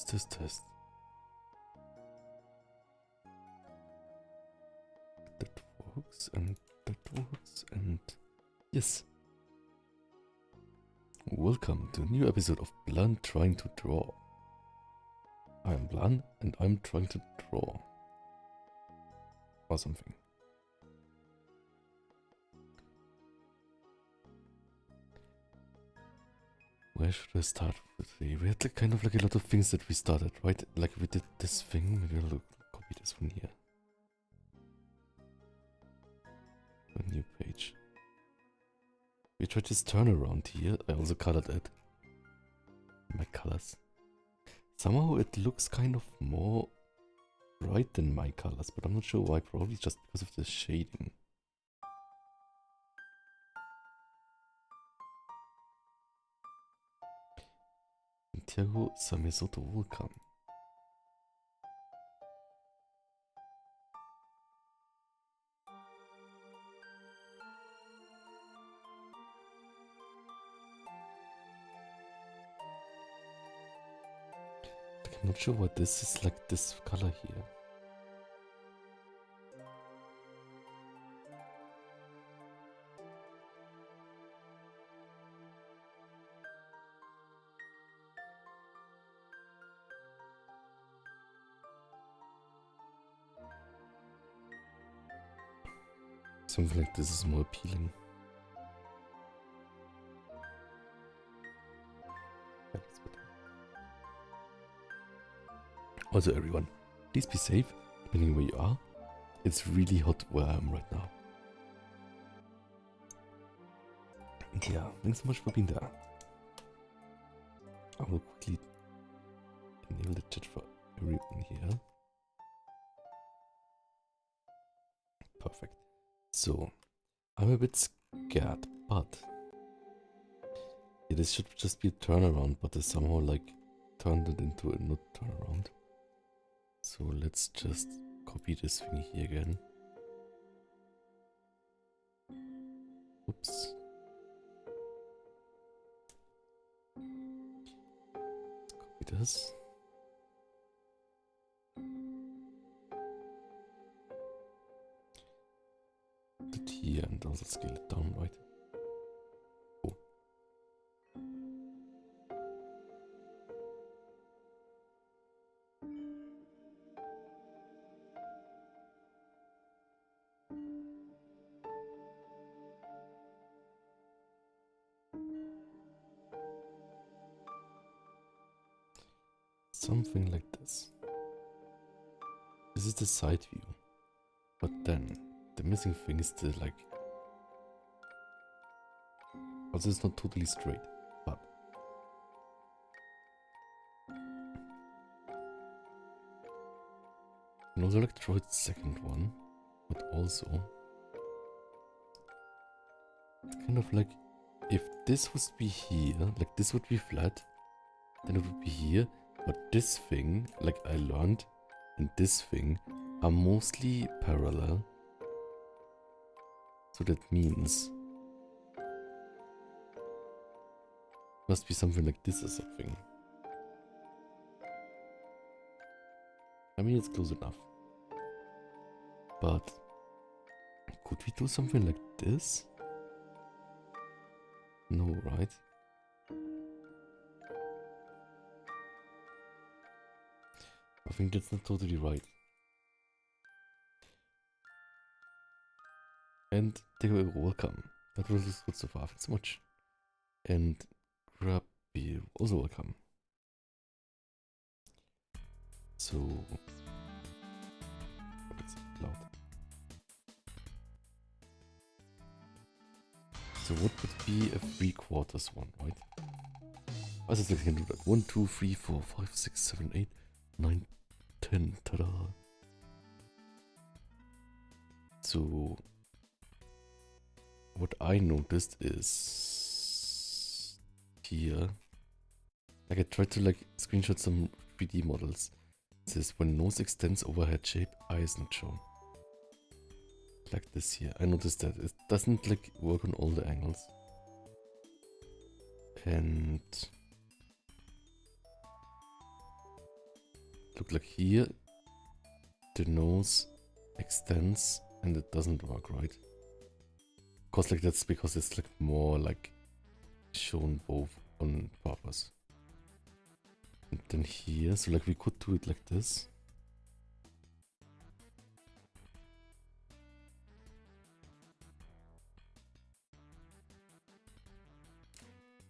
Test. That works and yes. Welcome to a new episode of Blan Trying to Draw. I am Blan and I'm trying to draw. Or something. Where should I start with today? We had kind of like a lot of things that we started, right? Like we did this thing, maybe I'll copy this one here. A new page. We tried this turnaround here, I also colored it. My colors. Somehow it looks kind of more bright than my colors, but I'm not sure why, probably just because of the shading. Santiago Samesoto, welcome. I'm not sure what this is, like this color here. Something like this is more appealing. Also everyone, please be safe, depending where you are. It's really hot where I am right now. And yeah, thanks so much for being there. I will quickly enable the chat for everyone here. Perfect. So, I'm a bit scared, but yeah, this should just be a turnaround, but they somehow like turned it into a not turnaround. So let's just copy this thing here again. Oops. Let's copy this. Put it here and also scale it down, right? Oh. Something like this. This is the side view. But then, the missing thing is the like... Also it's not totally straight, but... And also like to draw the second one, but also... It's kind of like... If this would be here, like this would be flat, then it would be here. But this thing, like I learned, and this thing are mostly parallel. So that means must be something like this or something. I mean, it's close enough. But could we do something like this? No, right? I think that's not totally right. And they were welcome. That was good so far. Thanks so much. And Grabby, also welcome. So, it's loud. So what would be a 3/4 one, right? I just can do that. 1, 2, 3, 4, 5, 6, 7, 8, 9, 10. Ta-da! So what I noticed is here, like I tried to like screenshot some 3D models. It says when nose extends over head shape, eye is not shown. Like this here. I noticed that it doesn't like work on all the angles. And Look, like here, the nose extends and it doesn't work, right? Of course, like that's because it's like more like shown both on purpose. And then here, so like we could do it like this.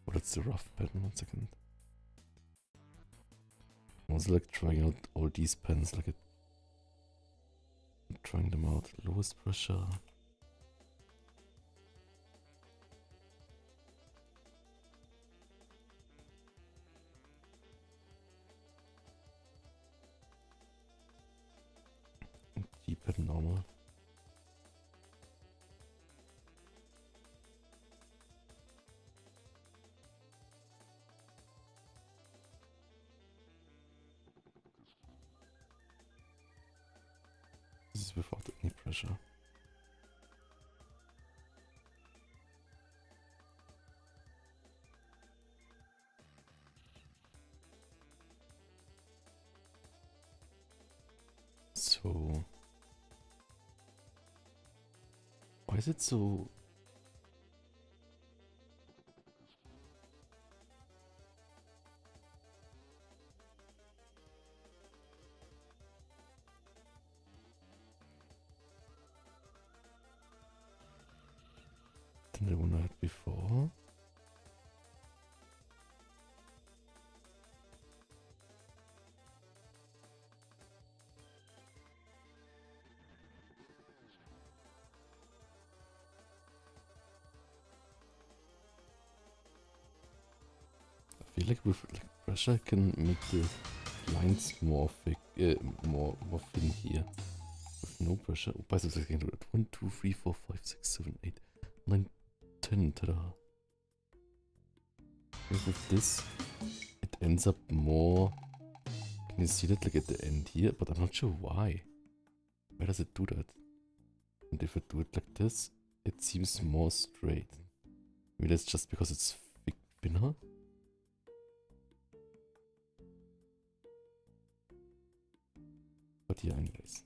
Oh, that's the rough pattern, 1 second. I was like trying out all these pens, like trying them out. Lowest pressure. Keep it normal. This is without any pressure. So why is it so? Than the one I had before? I feel like with like pressure I can make the lines more thick, more thin here. With no pressure. Oh, by the way, I can do it. 1, 2, 3, 4, 5, 6, 7, 8, 9, 10. Ta-da! With this, it ends up more. Can you see that like at the end here? But I'm not sure why. Why does it do that? And if I do it like this, it seems more straight. Maybe that's just because it's thinner. But yeah, anyways.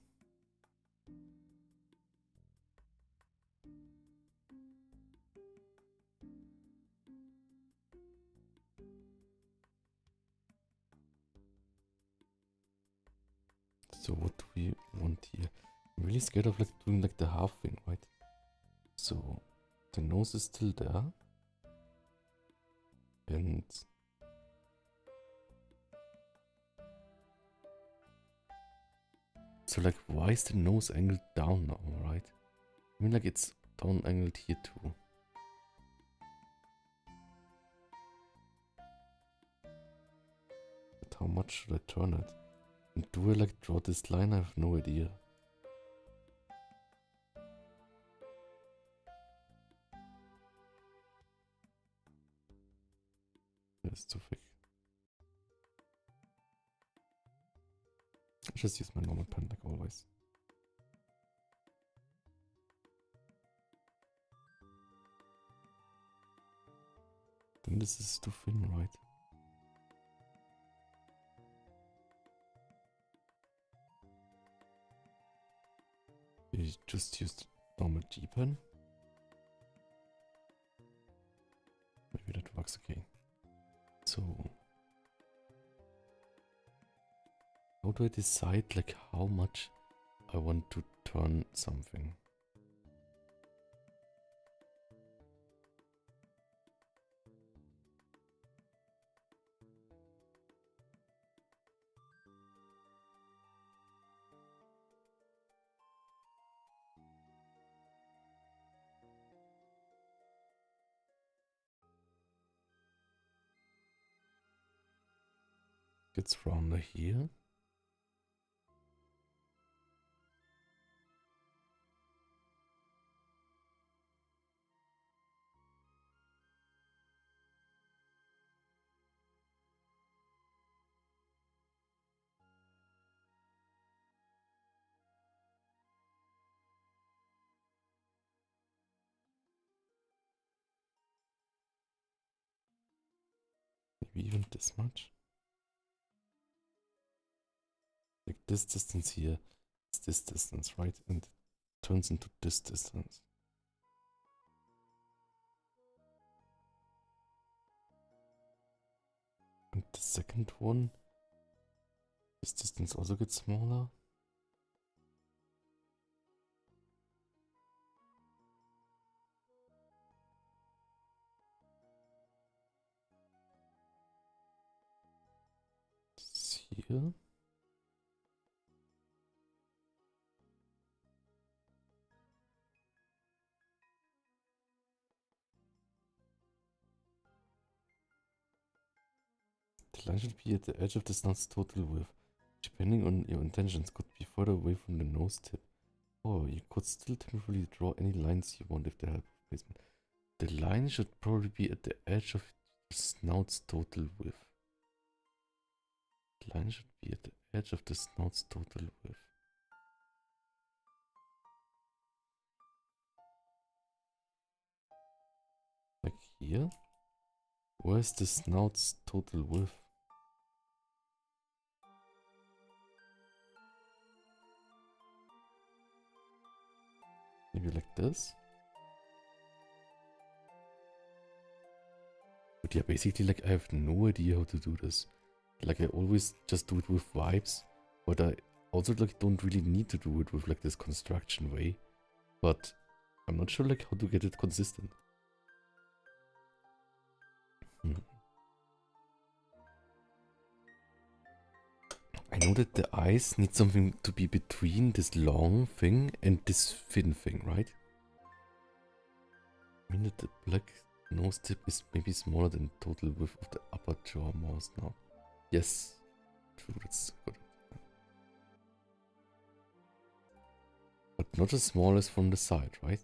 So what do we want here? I'm really scared of like doing like the half thing, right? So the nose is still there. And so like why is the nose angled down now, right? I mean like it's down angled here too. But how much should I turn it? And do I like draw this line? I have no idea. It's too thick. I just use my normal pen like always. Then this is too thin, right? We just used normal G pen. Maybe that works okay. So how do I decide like how much I want to turn something? Gets rounder here. Maybe even this much. this distance here is this distance, right? And it turns into this distance. And the second one, this distance also gets smaller. This here. The line should be at the edge of the snout's total width. Depending on your intentions, could be further away from the nose tip. Oh, you could still temporarily draw any lines you want with the help of placement. The line should probably be at the edge of the snout's total width. The line should be at the edge of the snout's total width. Like here? Where's the snout's total width? Maybe like this? But yeah, basically, like, I have no idea how to do this. Like, I always just do it with vibes, but I also, like, don't really need to do it with, like, this construction way. But I'm not sure, like, how to get it consistent. I know that the eyes need something to be between this long thing and this thin thing, right? I mean that the black nose tip is maybe smaller than total width of the upper jaw mouse now. Yes, true, that's good. But not as small as from the side, right?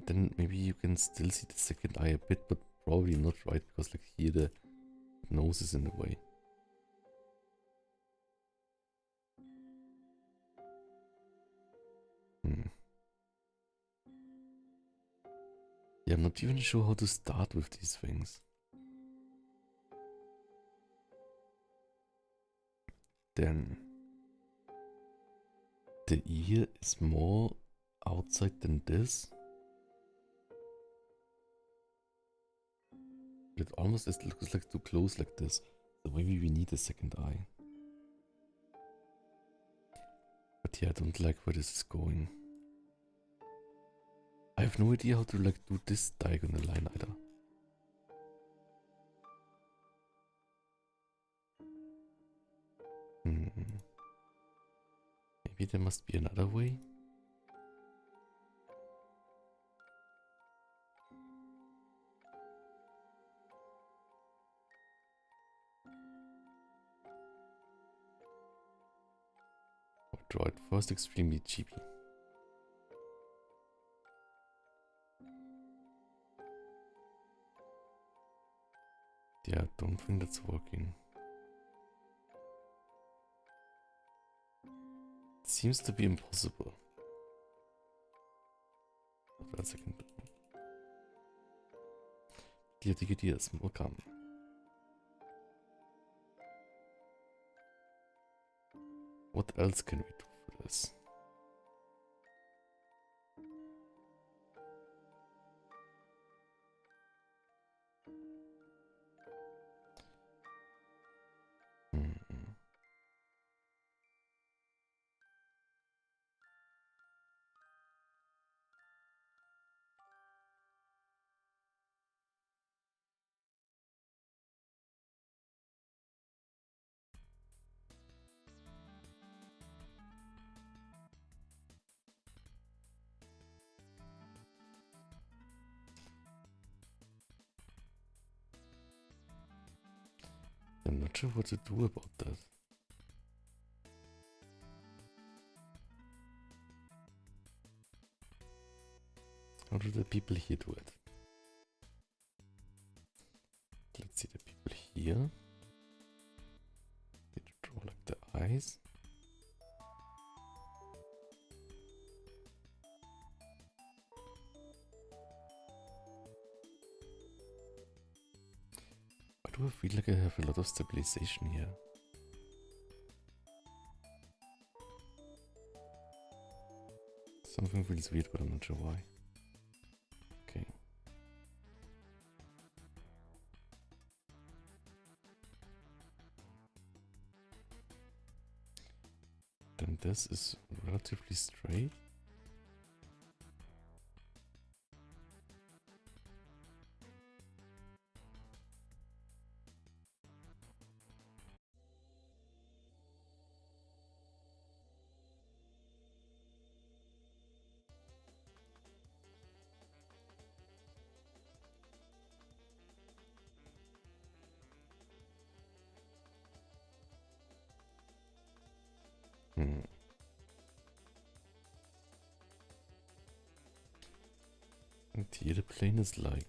Then maybe you can still see the second eye a bit, but probably not, right? Because like here the nose is in the way. Yeah, I'm not even sure how to start with these things. Then the ear is more outside than this. It almost looks like too close like this. So maybe we need a second eye. But yeah, I don't like where this is going. I have no idea how to like do this diagonal line either. Maybe there must be another way. Or draw it first extremely cheapy. Yeah, I don't think that's working. It seems to be impossible. What else I can do? Dear Digitiers, welcome. What else can we do for this? I'm not sure what to do about that. How do the people here do it? Let's see the people here. They draw like the eyes. do I feel like I have a lot of stabilization here? Something feels weird, but I'm not sure why. Okay. Then this is relatively straight. And here the plane is like...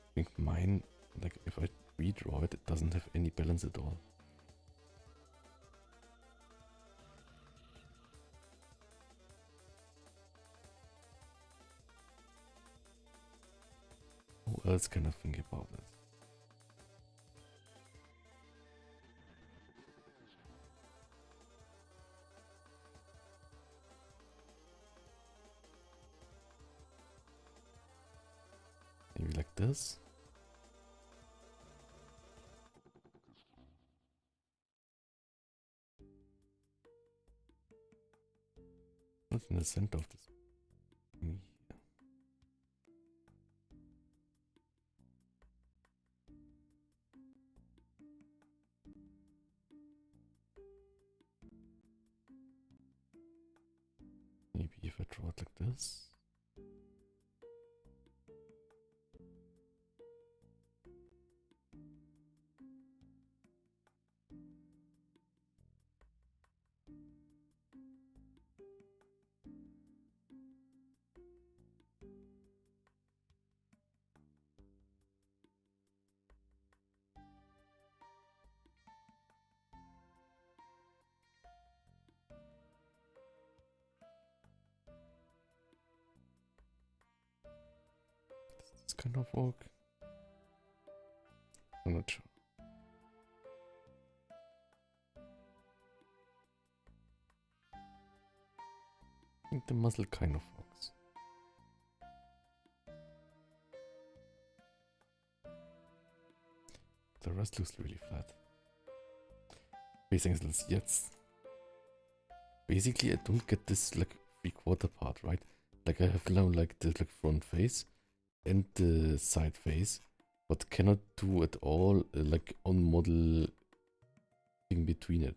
I think mine, like if I redraw it, it doesn't have any balance at all. Who else can I think about it? Maybe like this? Not in the center of this. Maybe if I draw it like this. Does this kind of work? I'm not sure. I think the muzzle kind of works. The rest looks really flat. Basically, yes. Basically, I don't get this like 3/4 part, right? Like I have now like the like front face and the side face, but cannot do at all like on model in between it.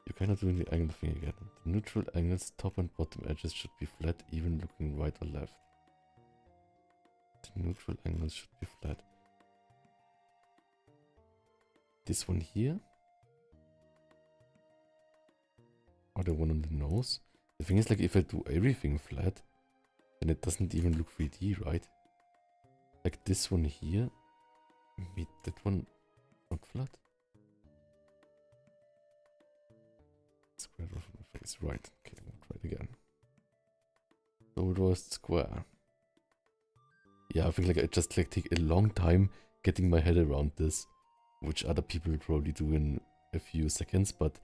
You cannot do the angle thing again. The neutral angles, top and bottom edges should be flat, even looking right or left. The neutral angles should be flat. This one here. Or the one on the nose. The thing is, like, if I do everything flat, then it doesn't even look 3D, right? Like this one here. Maybe that one not flat. Square off my face, right? Okay, we'll try it again. So it was square. Yeah, I think like I just like take a long time getting my head around this, which other people will probably do in a few seconds, but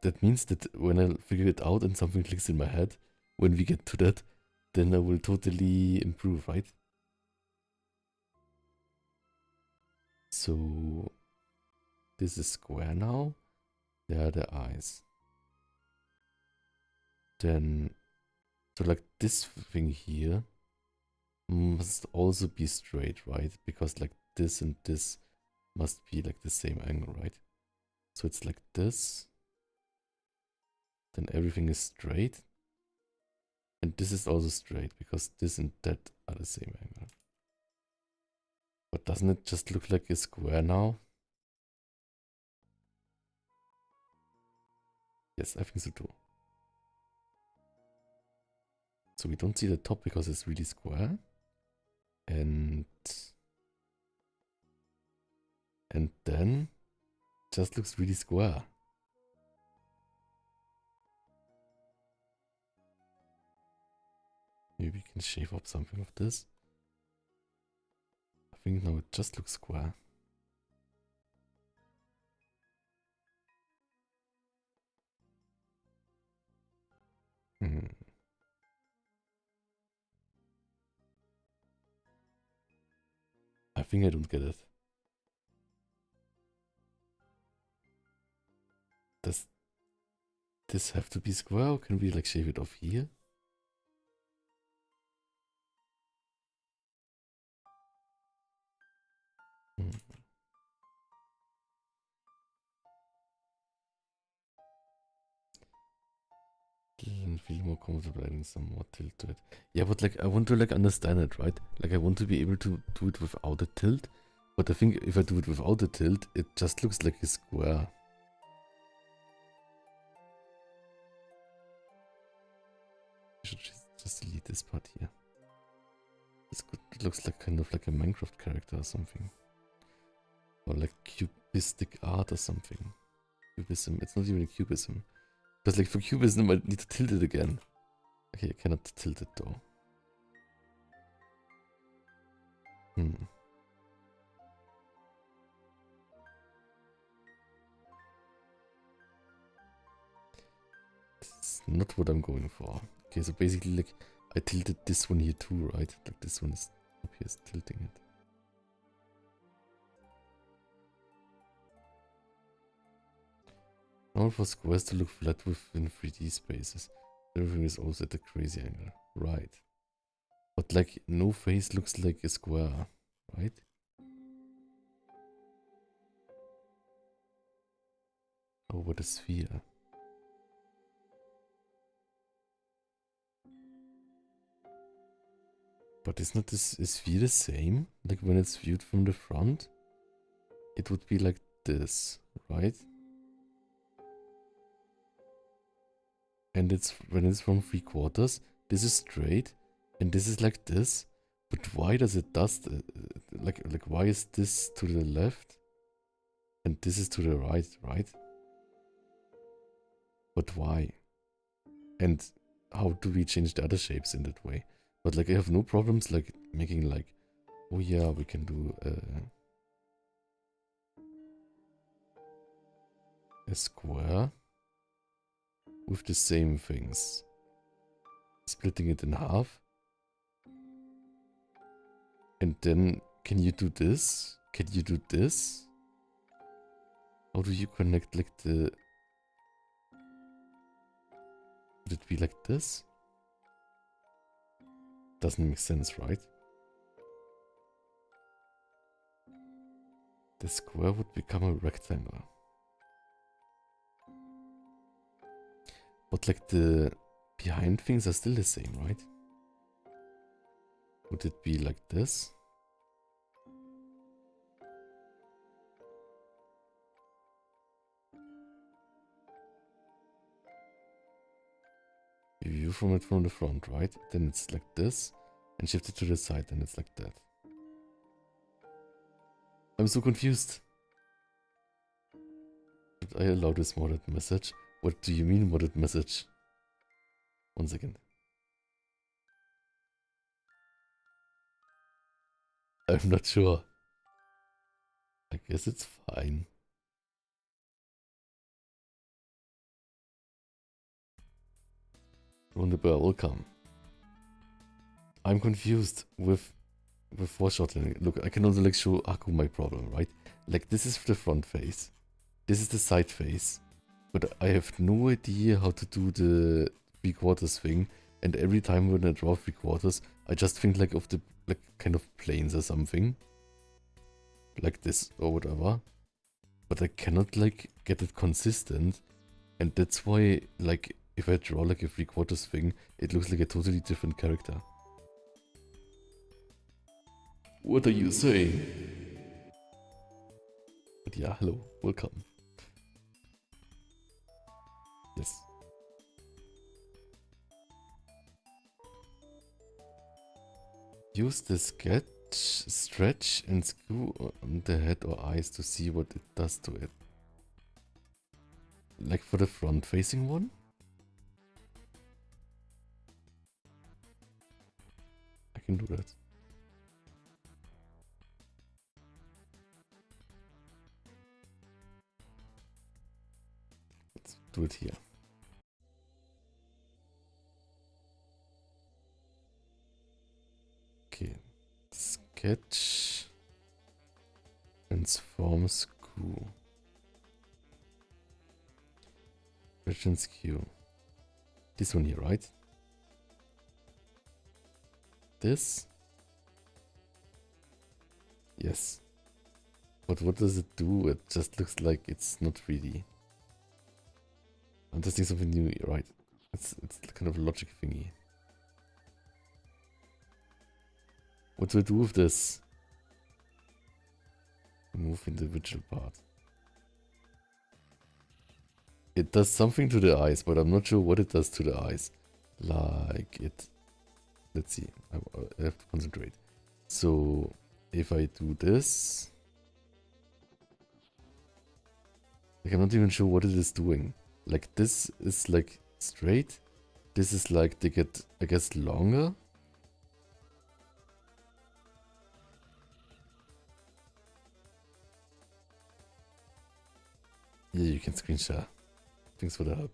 that means that when I figure it out and something clicks in my head, when we get to that, then I will totally improve, right? So this is square now. There are the eyes. Then, so like this thing here must also be straight, right? Because like this and this must be like the same angle, right? So it's like this. Then everything is straight. And this is also straight, because this and that are the same angle. But doesn't it just look like a square now? Yes, I think so too. So we don't see the top because it's really square. And then it just looks really square. Maybe we can shave up something of this. I think now it just looks square. I think I don't get it. Does this have to be square, or can we like shave it off here? Feel more comfortable adding some more tilt to it. Yeah, but like I want to like understand it, right? Like I want to be able to do it without a tilt. But I think if I do it without a tilt, it just looks like a square. I should just delete this part here. It looks like kind of like a Minecraft character or something. Or like cubistic art or something. Cubism. It's not even a cubism. Because like for cubism, I need to tilt it again. Okay, I cannot tilt it though. This is not what I'm going for. Okay, so basically like I tilted this one here too, right? Like this one is up here is tilting it. Normal for squares to look flat within 3D spaces. Everything is also at a crazy angle. Right. But like no face looks like a square, right? Oh, what a sphere. But is not this sphere the same? Like when it's viewed from the front? It would be like this, right? And it's when it's from 3/4, this is straight, and this is like this. But why does it like why is this to the left, and this is to the right, right? But why? And how do we change the other shapes in that way? But like I have no problems like making like, oh yeah, we can do a square with the same things. Splitting it in half. And then, can you do this? Can you do this? How do you connect like the... Would it be like this? Doesn't make sense, right? The square would become a rectangle. But like the behind things are still the same, right? Would it be like this? You view from it from the front, right? Then it's like this, and shift it to the side, and it's like that. I'm so confused. Should I allow this modded message? What do you mean modded message? One second. I'm not sure. I guess it's fine. Wunderbar, welcome. I'm confused with foreshortening. Look, I can also like show Aku my problem, right? Like this is the front face. This is the side face. But I have no idea how to do the 3/4 thing. And every time when I draw 3/4, I just think like of the like kind of planes or something. Like this or whatever. But I cannot like get it consistent. And that's why like if I draw like a 3/4 thing, it looks like a totally different character. What are you saying? But yeah, hello, welcome. Yes. Use the sketch, stretch, and screw on the head or eyes to see what it does to it. Like for the front-facing one? I can do that. Let's do it here. Okay. Sketch. Transform screw. Stretch and skew. This one here, right? This? Yes. But what does it do? It just looks like it's not 3D. I'm testing something new, right? It's kind of a logic thingy. What do I do with this? Move individual part. It does something to the eyes, but I'm not sure what it does to the eyes. Like it... Let's see. I have to concentrate. So, if I do this... Like, I'm not even sure what it is doing. Like, this is like straight. This is like they get, I guess, longer. Yeah, you can screen share. Thanks for the help.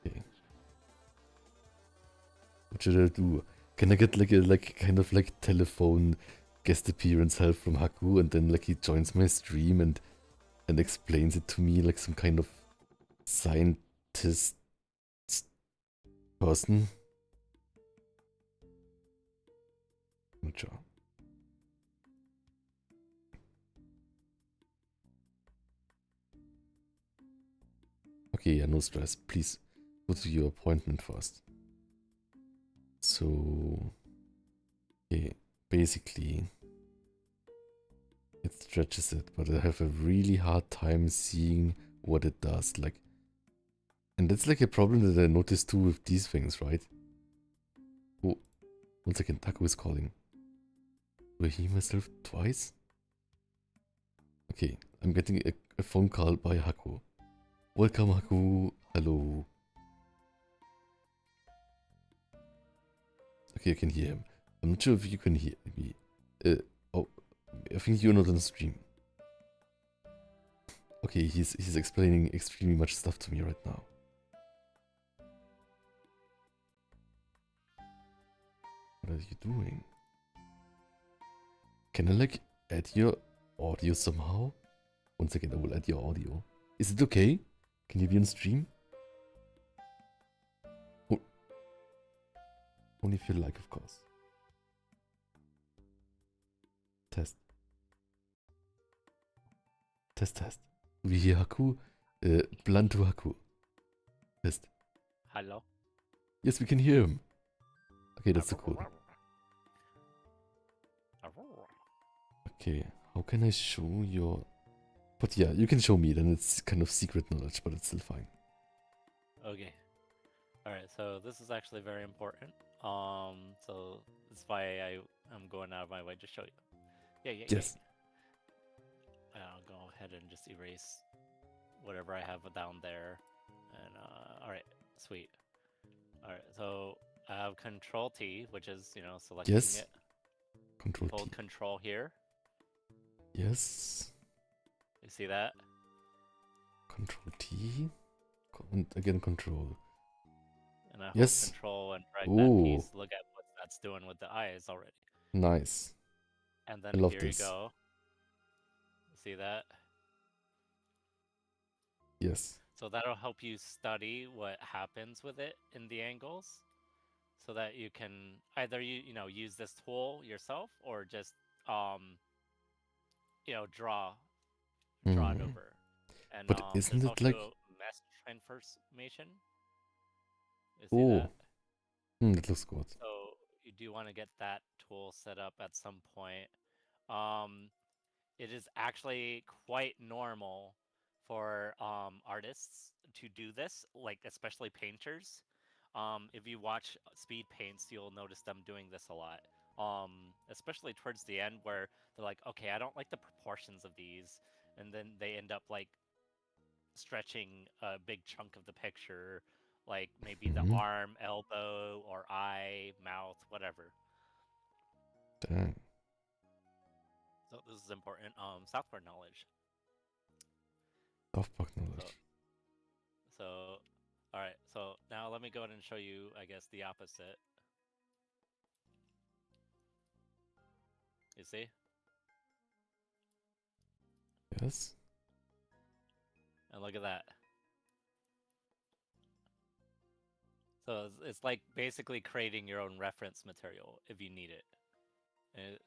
Okay. What should I do? Can I get like a kind of like telephone guest appearance help from Haku, and then like he joins my stream and explains it to me like some kind of scientist person? Not sure. Okay, yeah, no stress. Please go to your appointment first. So, okay, basically, it stretches it, but I have a really hard time seeing what it does. Like, and that's like a problem that I noticed too with these things, right? Oh, 1 second, Taco is calling. Do I hear myself twice? Okay, I'm getting a phone call by Haku. Welcome, Haku. Hello. Okay, I can hear him. I'm not sure if you can hear me. Oh, I think you're not on stream. Okay, he's explaining extremely much stuff to me right now. What are you doing? Can I like add your audio somehow? 1 second, I will add your audio. Is it okay? Can you be on stream? Oh. Only if you like, of course. Test. Test. We hear Haku. Blunt to Haku. Test. Hello? Yes, we can hear him. Okay, that's so cool. Okay, how can I show your... But yeah, you can show me, then it's kind of secret knowledge, but it's still fine. Okay. Alright, so this is actually very important. So that's why I'm going out of my way to show you. Yeah. Yes. I'll go ahead and just erase whatever I have down there. And, alright, sweet. Alright, so I have Control T, which is, you know, selecting Yes. it. Control Hold T. Control here. Yes. You see that? Control T. And again, Control. And I hold Yes. Control and drag Ooh. that piece. Look at what that's doing with the eyes already. Nice. And then I love here this. you go. See that? Yes. So that'll help you study what happens with it in the angles, so that you can either you know use this tool yourself or just you know draw it over. And But isn't there's it like... also mesh transformation. You see Oh, that? that looks good. So you do want to get that tool set up at some point. Um, it is actually quite normal for artists to do this, like especially painters. If you watch speed paints, you'll notice them doing this a lot. Especially towards the end where they're like, okay, I don't like the proportions of these, and then they end up like stretching a big chunk of the picture, like maybe the Hmm. arm, elbow, or eye, mouth, whatever. Dang. So this is important. South Park knowledge. Soft bug So knowledge. so all right. So now let me go ahead and show you, I guess, the opposite. You see? Yes. And look at that. So it's like basically creating your own reference material if you need it.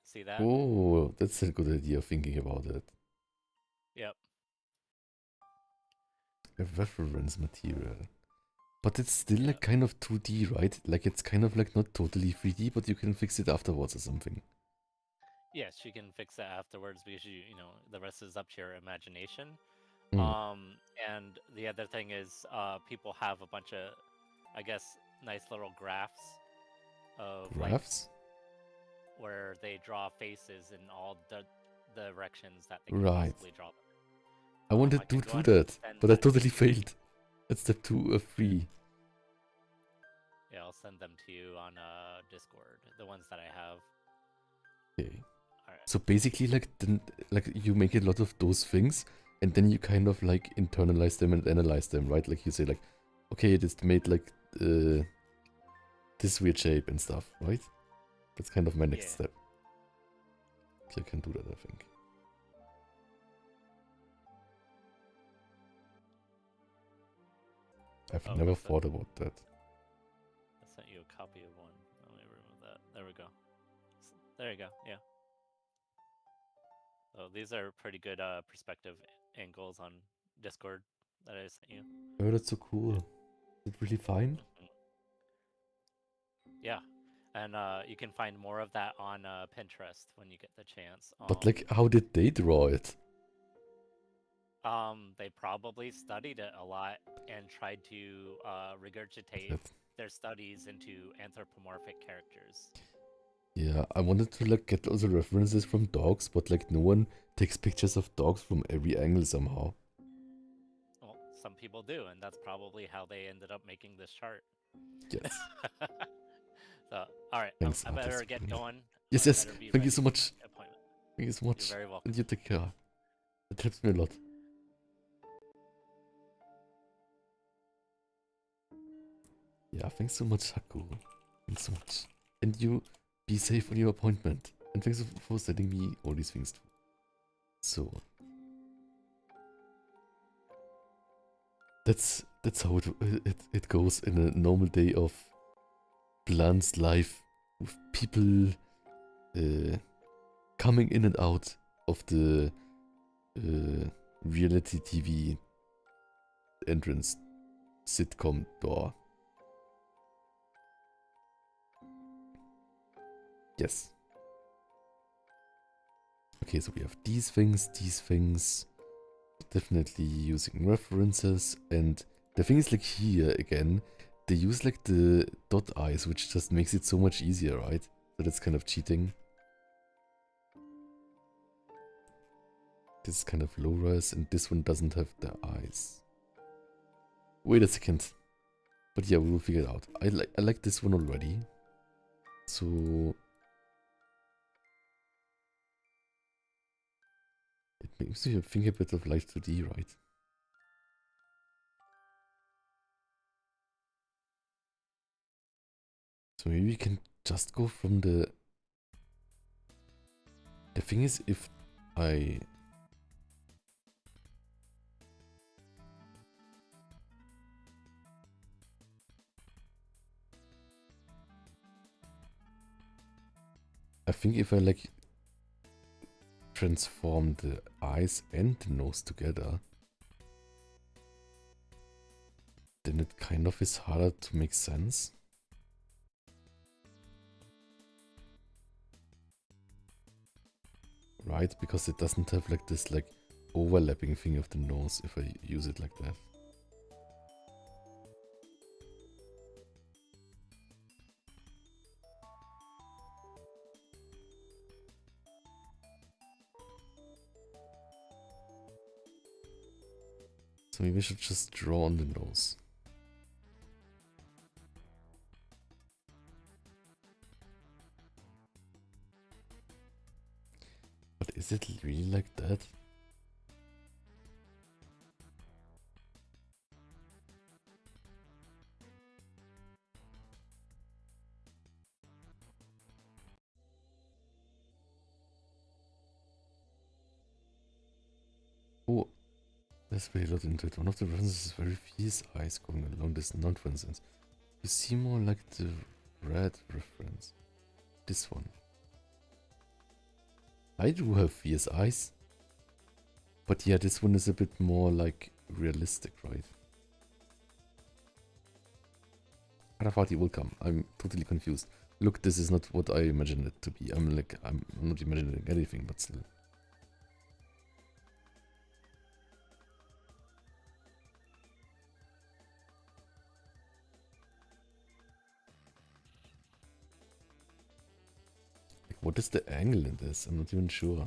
See that? Oh, that's a good idea thinking about it. Yep. A reference material. But it's still Yeah. like kind of 2D, right? Like it's kind of like not totally 3D, but you can fix it afterwards or something. Yes, you can fix that afterwards because you know the rest is up to your imagination. Hmm. And the other thing is, people have a bunch of, I guess, nice little graphs of like Graphs? where they draw faces in all the directions that they can Right. possibly draw them. I I wanted to can go do ahead and that, send but I that. totally failed. At step 2 of 3. Yeah, I'll send them to you on Discord. The ones that I have. Okay. All right. So basically, like, then, like you make a lot of those things, and then you kind of like internalize them and analyze them, right? Like you say, like, okay, it is made like this weird shape and stuff, right? That's kind of my next Yeah. step. Okay, I can do that, I think. I've never thought about that. I sent you a copy of one. Let me remove that. There we go. There you go. Yeah. So these are pretty good perspective angles on Discord that I sent you. Oh, that's so cool. Is it really fine? Mhm. Yeah, and you can find more of that on Pinterest when you get the chance. But like, how did they draw it? They probably studied it a lot and tried to regurgitate That, their studies into anthropomorphic characters. yeah, I wanted to like get also references from dogs, but like no one takes pictures of dogs from every angle somehow. Well, some people do, and that's probably how they ended up making this chart. Yes. So, all right, Thanks. I better get going. Yes, I yes. better be Thank you ready so for much. the appointment. Thank you so You're much. very welcome. And you take care. That helps me a lot. Yeah, thanks so much, Haku. Thanks so much. And you be safe on your appointment. And thanks for sending me all these things too. So that's how it goes in a normal day of Bland's life with people coming in and out of the reality TV entrance sitcom door. Yes. Okay, so we have these things. Definitely using references, and the thing is like here again, they use like the dot eyes, which just makes it so much easier, right? So that's kind of cheating. This is kind of low res, and this one doesn't have the eyes. Wait a second. But yeah, we will figure it out. I like this one already. So it makes me think a bit of Life 2D, right? So maybe we can just go from the... The thing is, if I think if I like transform the eyes and the nose together, then it kind of is harder to make sense. Right? Because it doesn't have like this like overlapping thing of the nose if I use it like that. So maybe I should just draw on the nose. But is it really like that? Oh, there's very lot into it. One of the references is very fierce eyes going along this knot, for instance. You see more like the red reference. This one. I do have fierce eyes. But yeah, this one is a bit more like realistic, right? Arafati will come. I'm totally confused. Look, this is not what I imagined it to be. I'm not imagining anything, but still. Like, what is the angle in this? I'm not even sure.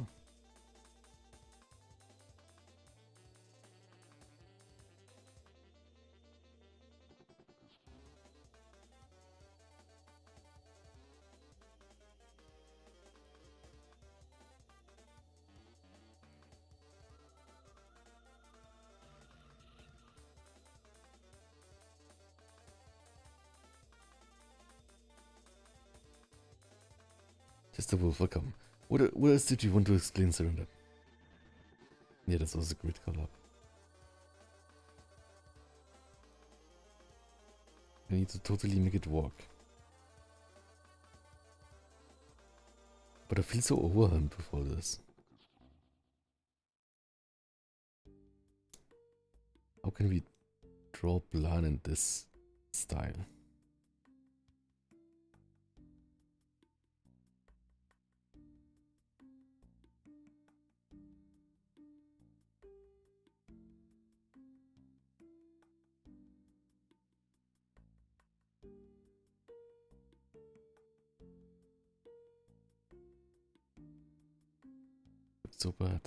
Just a wolf, welcome. What else did you want to explain, Surrender? Yeah, this was a great color. I need to totally make it work. But I feel so overwhelmed with all this. How can we draw a plan in this style? It's so bad.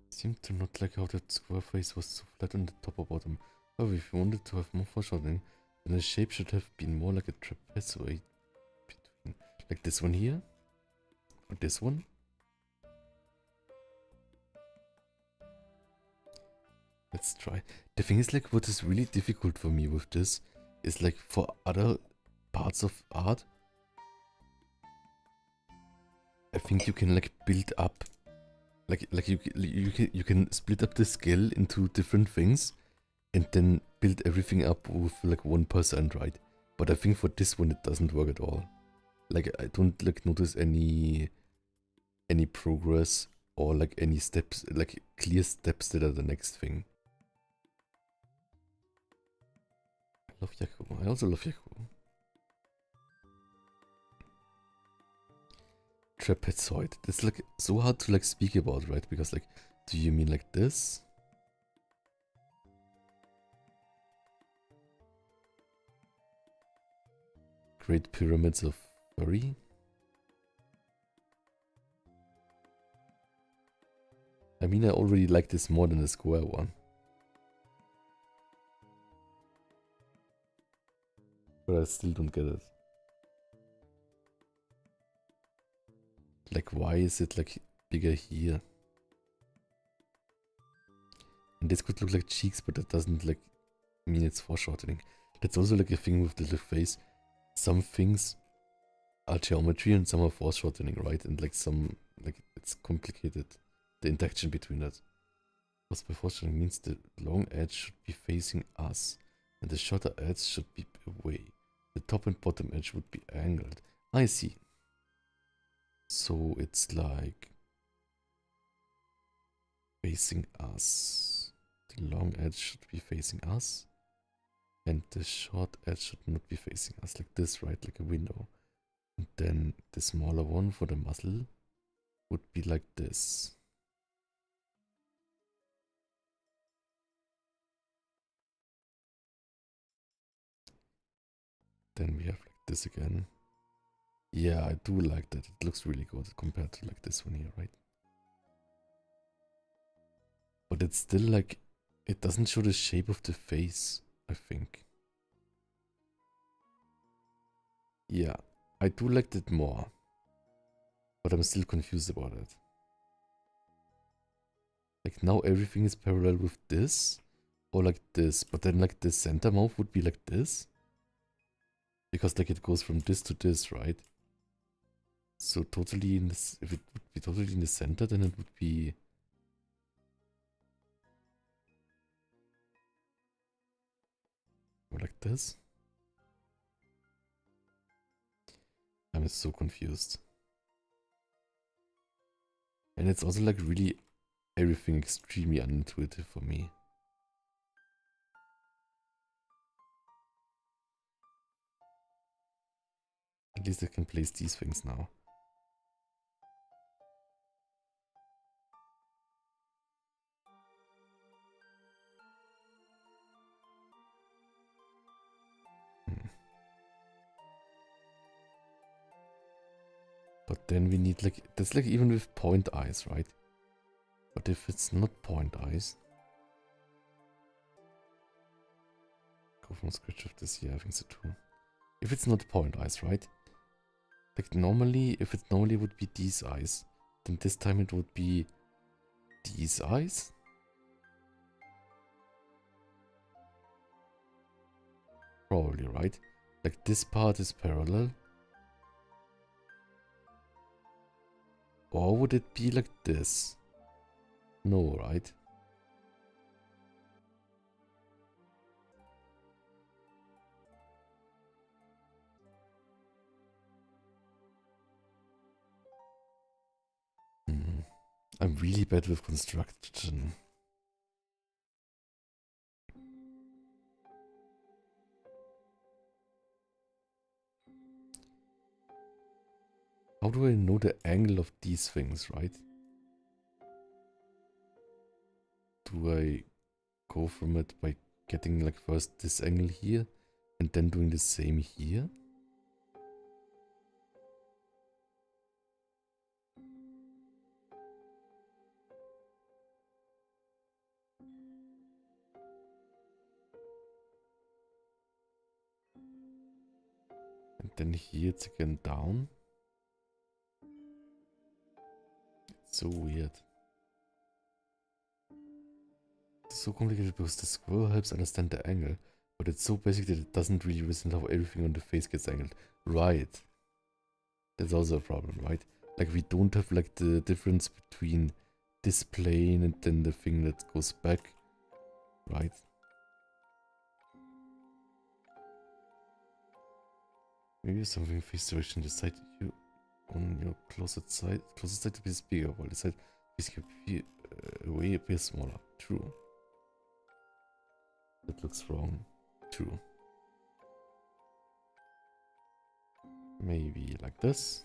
Seemed to not like how that square face was so flat on the top or bottom. However, if you wanted to have more foreshadowing, then the shape should have been more like a trapezoid between, like this one here, or this one. Let's try. The thing is, like, what is really difficult for me with this is like for other parts of art, I think you can like build up, like you can split up the scale into different things, and then build everything up with like 1%, right? But I think for this one it doesn't work at all. Like I don't like notice any progress or like any steps, like clear steps that are the next thing. I love Yaku. I also love Yaku. Trapezoid. That's like so hard to like speak about, right? Because like, do you mean like this? Great Pyramids of Furry? I mean, I already like this more than the square one. But I still don't get it. Like, why is it like bigger here? And this could look like cheeks, but that doesn't like mean it's foreshortening. That's also like a thing with the face. Some things are geometry and some are foreshortening, right? And like some, like it's complicated, the interaction between that. Because by foreshortening means the long edge should be facing us and the shorter edge should be away. The top and bottom edge would be angled. I see. so it's like facing us. The long edge should be facing us. And the short edge should not be facing us, like this, right? Like a window. And then the smaller one for the muzzle would be like this. Then we have like this again. Yeah, I do like that. It looks really good compared to like this one here, right? But it's still like, it doesn't show the shape of the face, I think. Yeah, I do like that more. But I'm still confused about it. Like now everything is parallel with this. Or like this. But then like the center mouth would be like this. Because like it goes from this to this, right? So totally in this, if it would be totally in the center, then it would be more like this. I'm so confused. And it's also like really everything extremely unintuitive for me. At least I can place these things now. But then we need like, that's like even with point eyes, right? But if it's not point eyes, go from scratch of this, yeah, I think so too. If it's not point eyes, right? Like normally, if it normally would be these eyes, then this time it would be these eyes. Probably, right? Like this part is parallel. Or would it be like this? No, right? I'm really bad with construction. How do I know the angle of these things, right? Do I go from it by getting like first this angle here and then doing the same here? And then here it's again down. It's so weird. It's so complicated because the squirrel helps understand the angle, but it's so basic that it doesn't really resemble how everything on the face gets angled. Right. That's also a problem, right? Like we don't have like the difference between this plane and then the thing that goes back, right? Maybe something face direction the side you on your closest side appears bigger, while the side way appears smaller. True. That looks wrong. True. Maybe like this.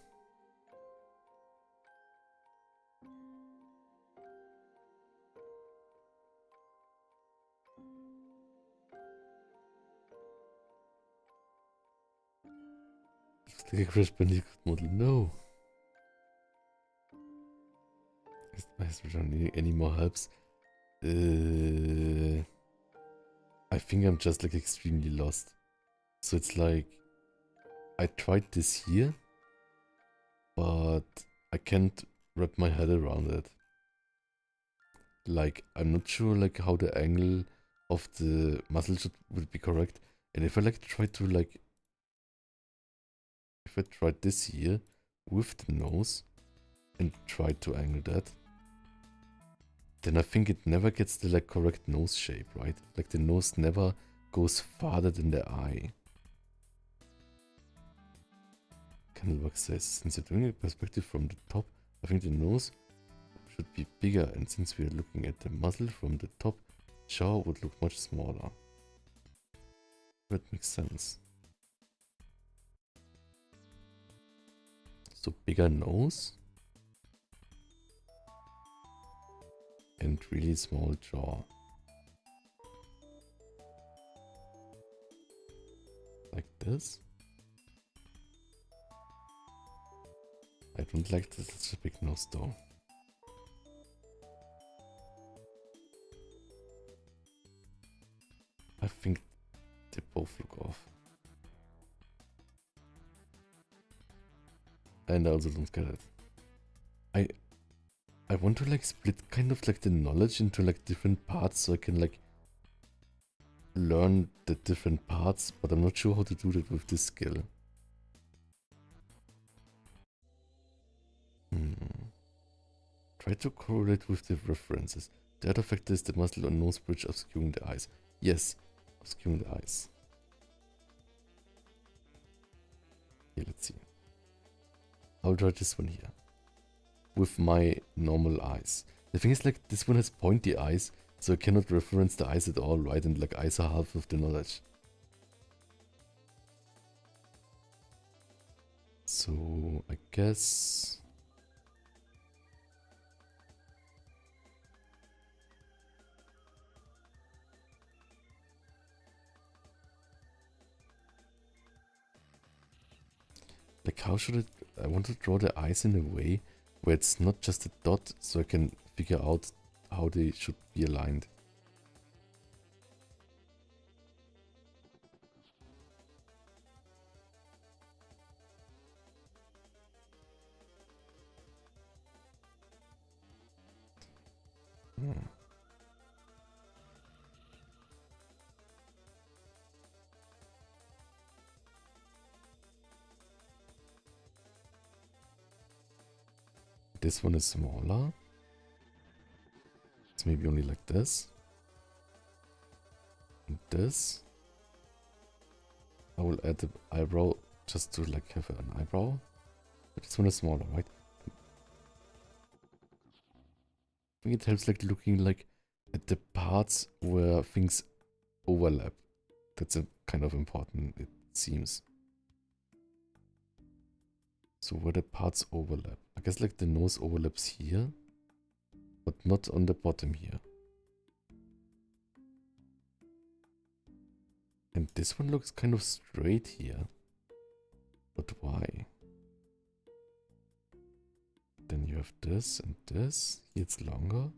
Looks like a Crash Bandicoot model. No. Is there any more helps? I think I'm just like extremely lost. So it's like I tried this here, but I can't wrap my head around it. Like I'm not sure like how the angle of the muzzle would be correct. And if I like try to like, if I tried this here with the nose and try to angle that, then I think it never gets the like correct nose shape, right? Like the nose never goes farther than the eye. Candlebox says, since you're doing a perspective from the top, I think the nose should be bigger, and since we are looking at the muzzle from the top, jaw would look much smaller. That makes sense. So bigger nose and really small jaw. Like this. I don't like this, such a big nose though. I think they both look off. And I also don't get it. I want to like split kind of like the knowledge into like different parts so I can like learn the different parts, but I'm not sure how to do that with this skill. Try to correlate with the references. The other factor is the muzzle or nose bridge obscuring the eyes. Yes, obscuring the eyes. Here, let's see. I'll try this one here. With my normal eyes. The thing is, like, this one has pointy eyes, so I cannot reference the eyes at all, right? And like, eyes are half of the knowledge. So, I guess... like, how should it... I want to draw the eyes in a way where it's not just a dot, so I can figure out how they should be aligned. This one is smaller. It's maybe only like this. And this. I will add the eyebrow just to like have an eyebrow. But this one is smaller, right? I think it helps like looking like at the parts where things overlap. That's a kind of important, it seems. So where the parts overlap. I guess like the nose overlaps here, but not on the bottom here. And this one looks kind of straight here. But why? Then you have this and this. Here it's longer.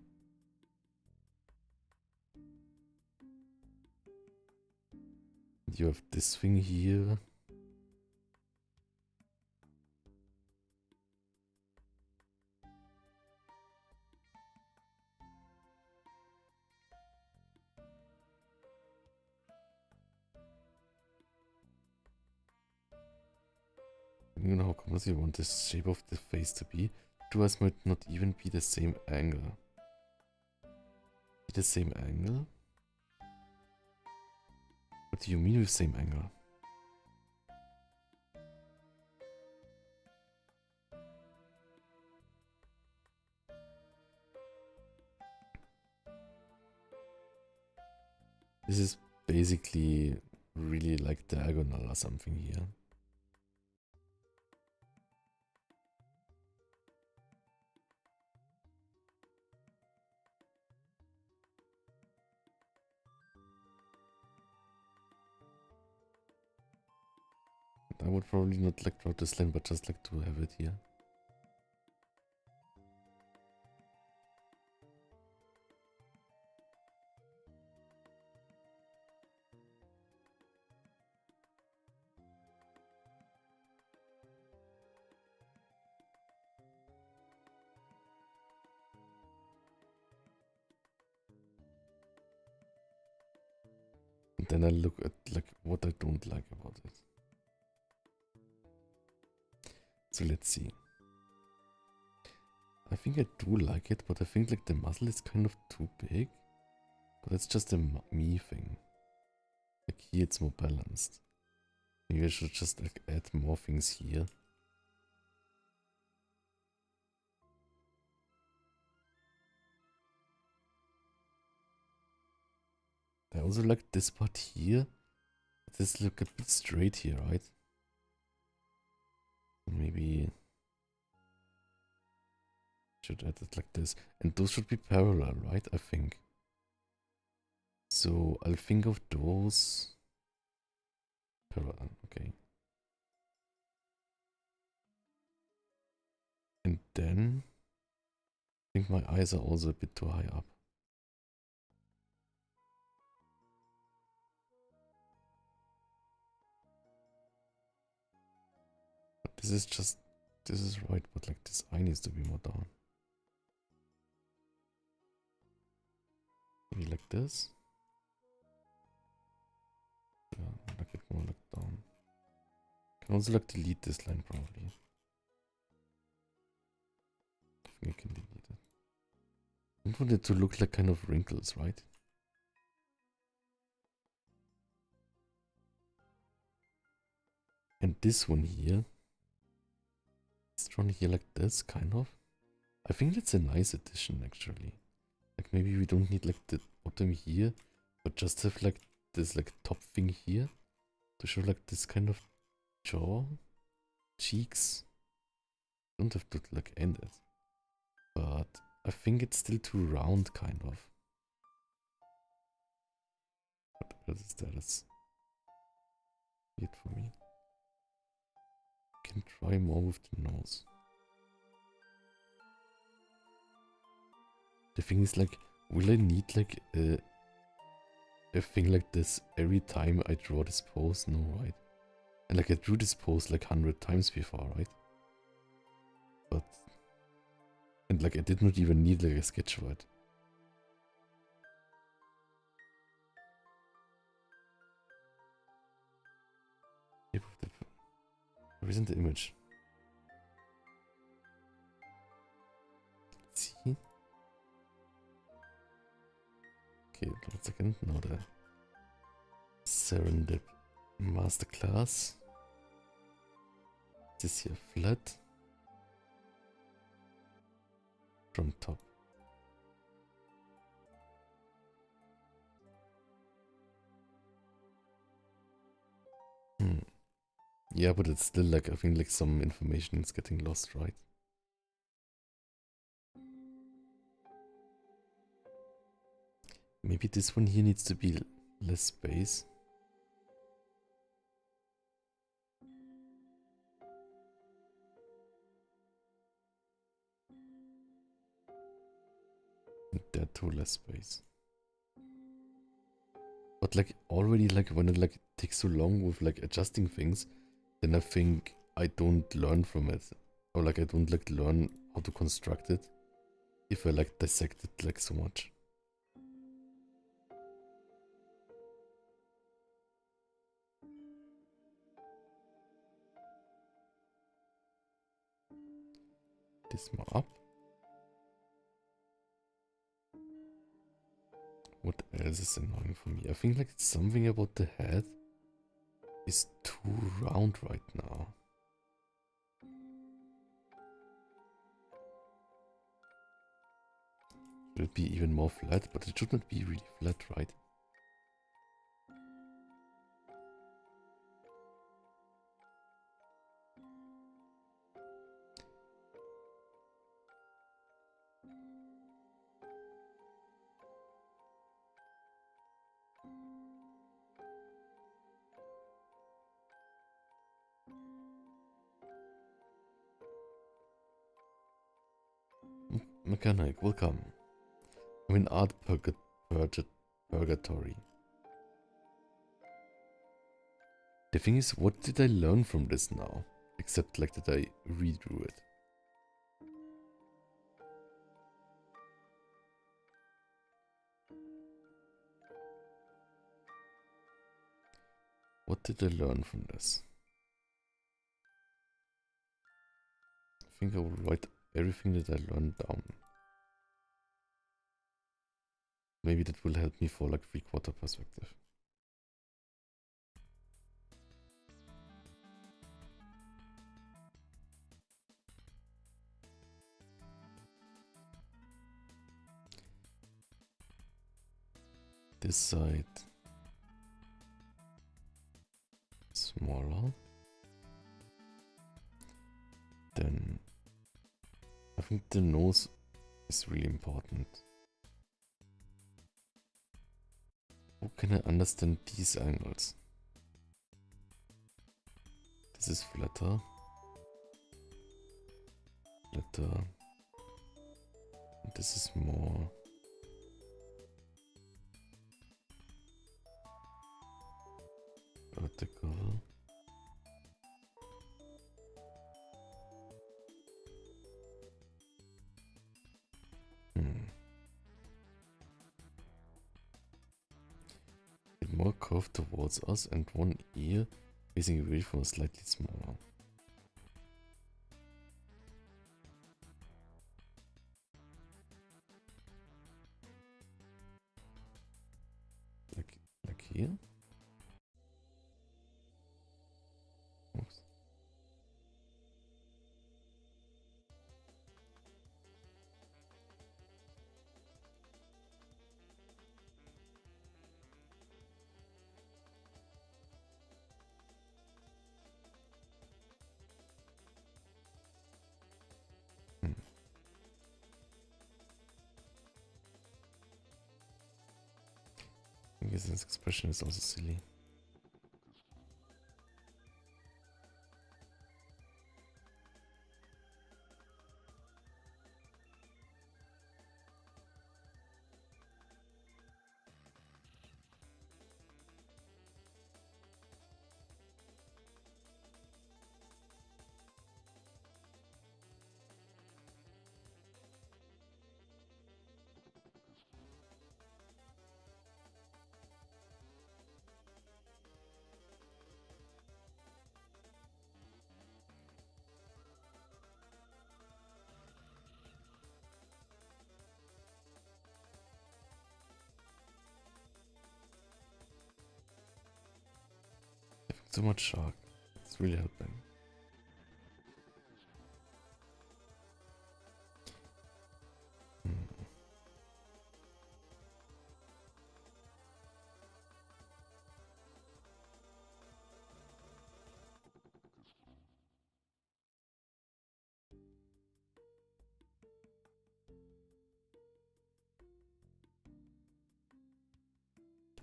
You have this thing here. You know how common you want the shape of the face to be? Two eyes might not even be the same angle. Be the same angle? What do you mean with same angle? This is basically really like diagonal or something here. I would probably not like draw this line, but just like to have it here. And then I look at like what I don't like about it. So let's see. I think I do like it, but I think like the muzzle is kind of too big. But that's just a me thing. Like here it's more balanced. Maybe I should just like add more things here also like this part here. This look a bit straight here, right? Maybe should add it like this. And those should be parallel, right? I think. So I'll think of those parallel, okay. And then I think my eyes are also a bit too high up. But this is right, but like this eye needs to be more down. Maybe like this. Yeah, like it more like down. Can also like delete this line probably. I think I can delete it. I don't want it to look like kind of wrinkles, right? And this one here. It's drawn here like this, kind of. I think that's a nice addition actually. Like maybe we don't need like the bottom here, but just have like this like top thing here to show like this kind of jaw, cheeks. Don't have to like end it, but I think it's still too round, kind of. But what is that? It's weird for me. Can try more with the nose. The thing is like, will I need like a thing like this every time I draw this pose? No, right? And like I drew this pose like 100 times before, right? But, and like I did not even need like a sketch for it. Where isn't the image? Let's see. Okay, 1 second. Now the Serendip Masterclass. This here flat. From top. Yeah, but it's still like, I think like some information is getting lost, right? Maybe this one here needs to be less space. And that too less space. But like already like when it like takes so long with like adjusting things, then I think I don't learn from it. Or like I don't like learn how to construct it if I like dissect it like so much. This more up. What else is annoying for me? I think like something about the head is too round right now. Should it be even more flat? But it should not be really flat, right? Mechanic, welcome. I'm in art purgatory. The thing is, what did I learn from this now? Except like that I redrew it. What did I learn from this? I think I will write everything that I learned down. Maybe that will help me for like 3/4 perspective. This side. I think the nose is really important. How can I understand these angles? This is flatter. Flatter. And this is more... vertical. More curved towards us and one ear facing away from us slightly smaller. Like here? Oops. I guess this expression is also silly. Too much shark. It's really helping.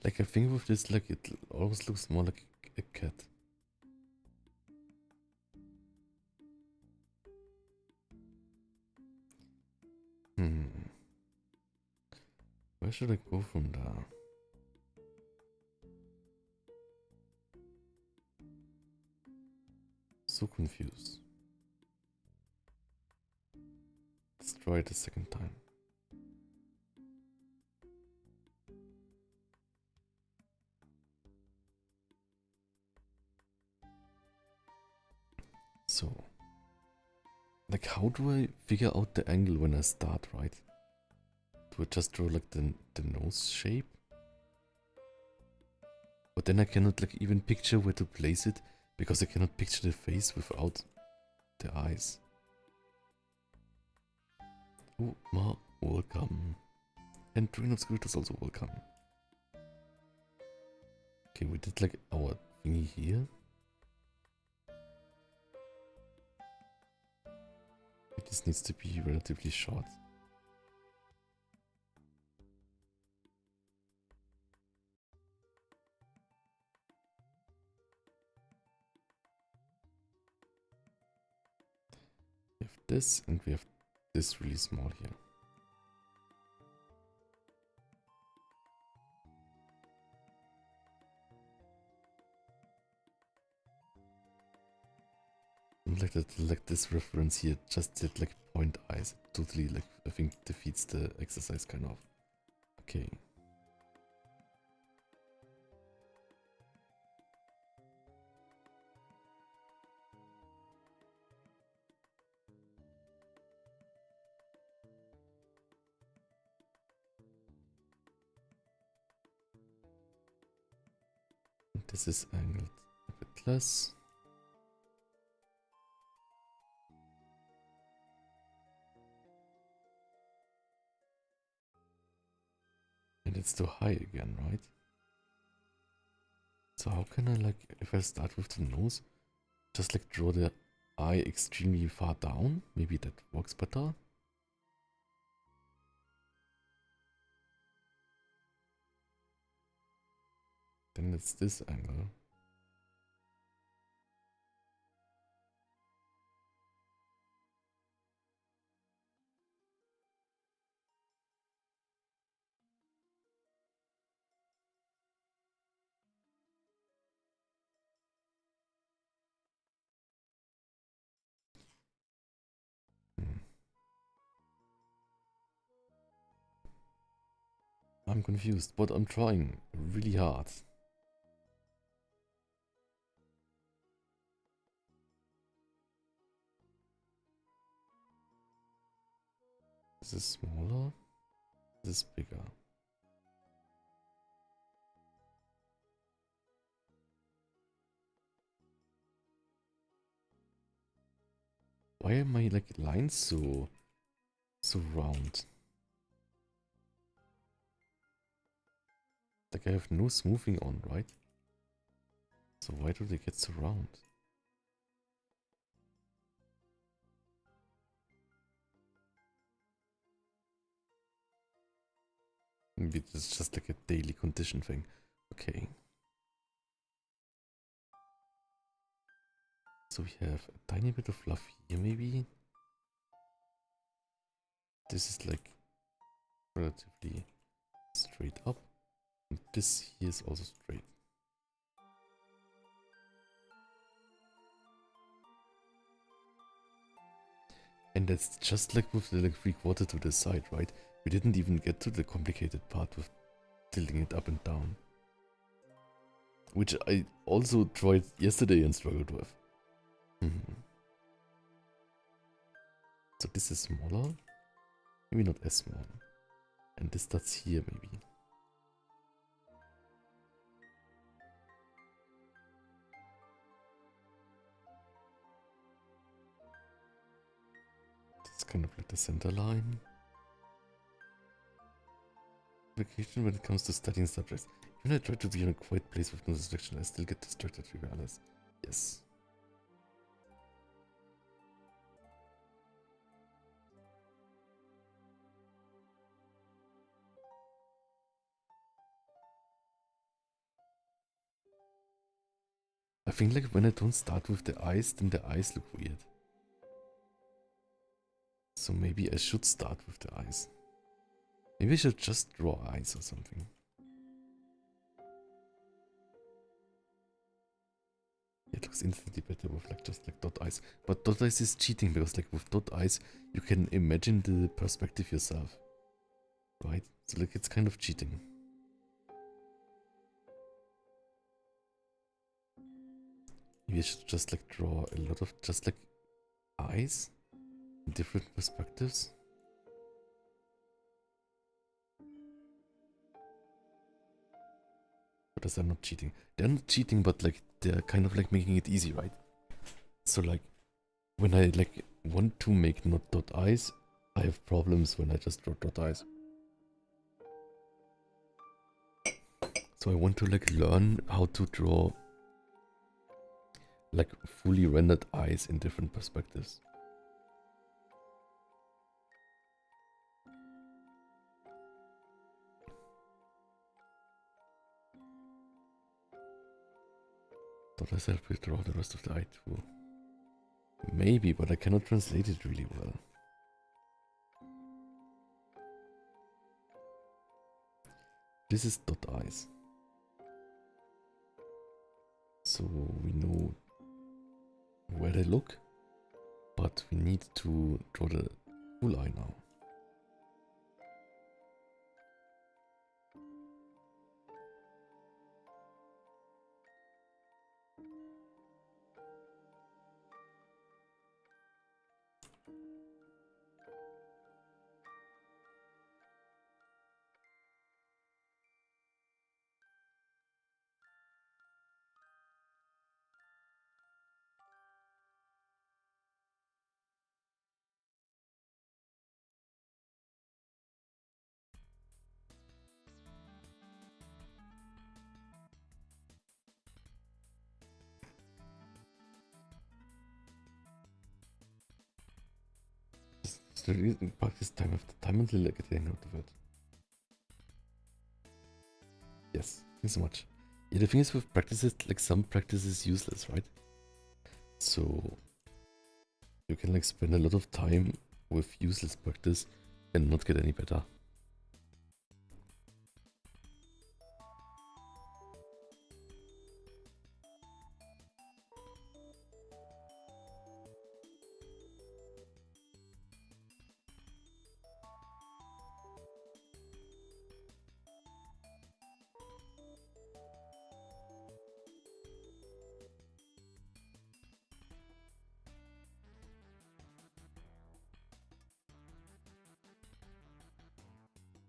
Like I think with this, like it always looks more like a cat. Where should I go from there? So confused. Let's try it a second time. So, like how do I figure out the angle when I start, right? Do I just draw like the nose shape? But then I cannot like even picture where to place it because I cannot picture the face without the eyes. Oh, ma, welcome. And Train of Scooters also welcome. Okay, we did like our thingy here. This needs to be relatively short. We have this and we have this really small here. And like this reference here just did like point eyes. Totally like I think defeats the exercise kind of. Okay. This is angled a bit less. And it's too high again, right? So how can I like, if I start with the nose, just like draw the eye extremely far down. Maybe that works better. Then it's this angle. Hmm. I'm confused, but I'm trying really hard. This is smaller. This is bigger. Why are my like lines so round? Like I have no smoothing on, right? So why do they get so round? Maybe it's just like a daily condition thing. Okay. So we have a tiny bit of fluff here, maybe. This is like relatively straight up. And this here is also straight. And that's just like with the like 3/4 to the side, right? We didn't even get to the complicated part with tilting it up and down. Which I also tried yesterday and struggled with. So this is smaller. Maybe not as small. And this starts here, maybe. This is kind of like the center line. Vacation when it comes to studying subjects. Even I try to be in a quiet place with no distraction, I still get distracted regardless. Yes. I think like when I don't start with the eyes, then the eyes look weird. So maybe I should start with the eyes. Maybe I should just draw eyes or something. It looks instantly better with like just like dot eyes. But dot eyes is cheating because like with dot eyes you can imagine the perspective yourself. Right? So like it's kind of cheating. Maybe I should just like draw a lot of just like eyes in different perspectives. But they're not cheating. They're not cheating, but like they're kind of like making it easy, right? So like when I like want to make not dot eyes, I have problems when I just draw dot eyes. So I want to like learn how to draw like fully rendered eyes in different perspectives. Dot eyes help me draw the rest of the eye too. Maybe, but I cannot translate it really well. This is dot eyes. So we know where they look, but we need to draw the full eye now. practice time after time until I get the hang out of it. Yes, thanks so much. Yeah, the thing is with practices, like some practice is useless, right? So you can like spend a lot of time with useless practice and not get any better.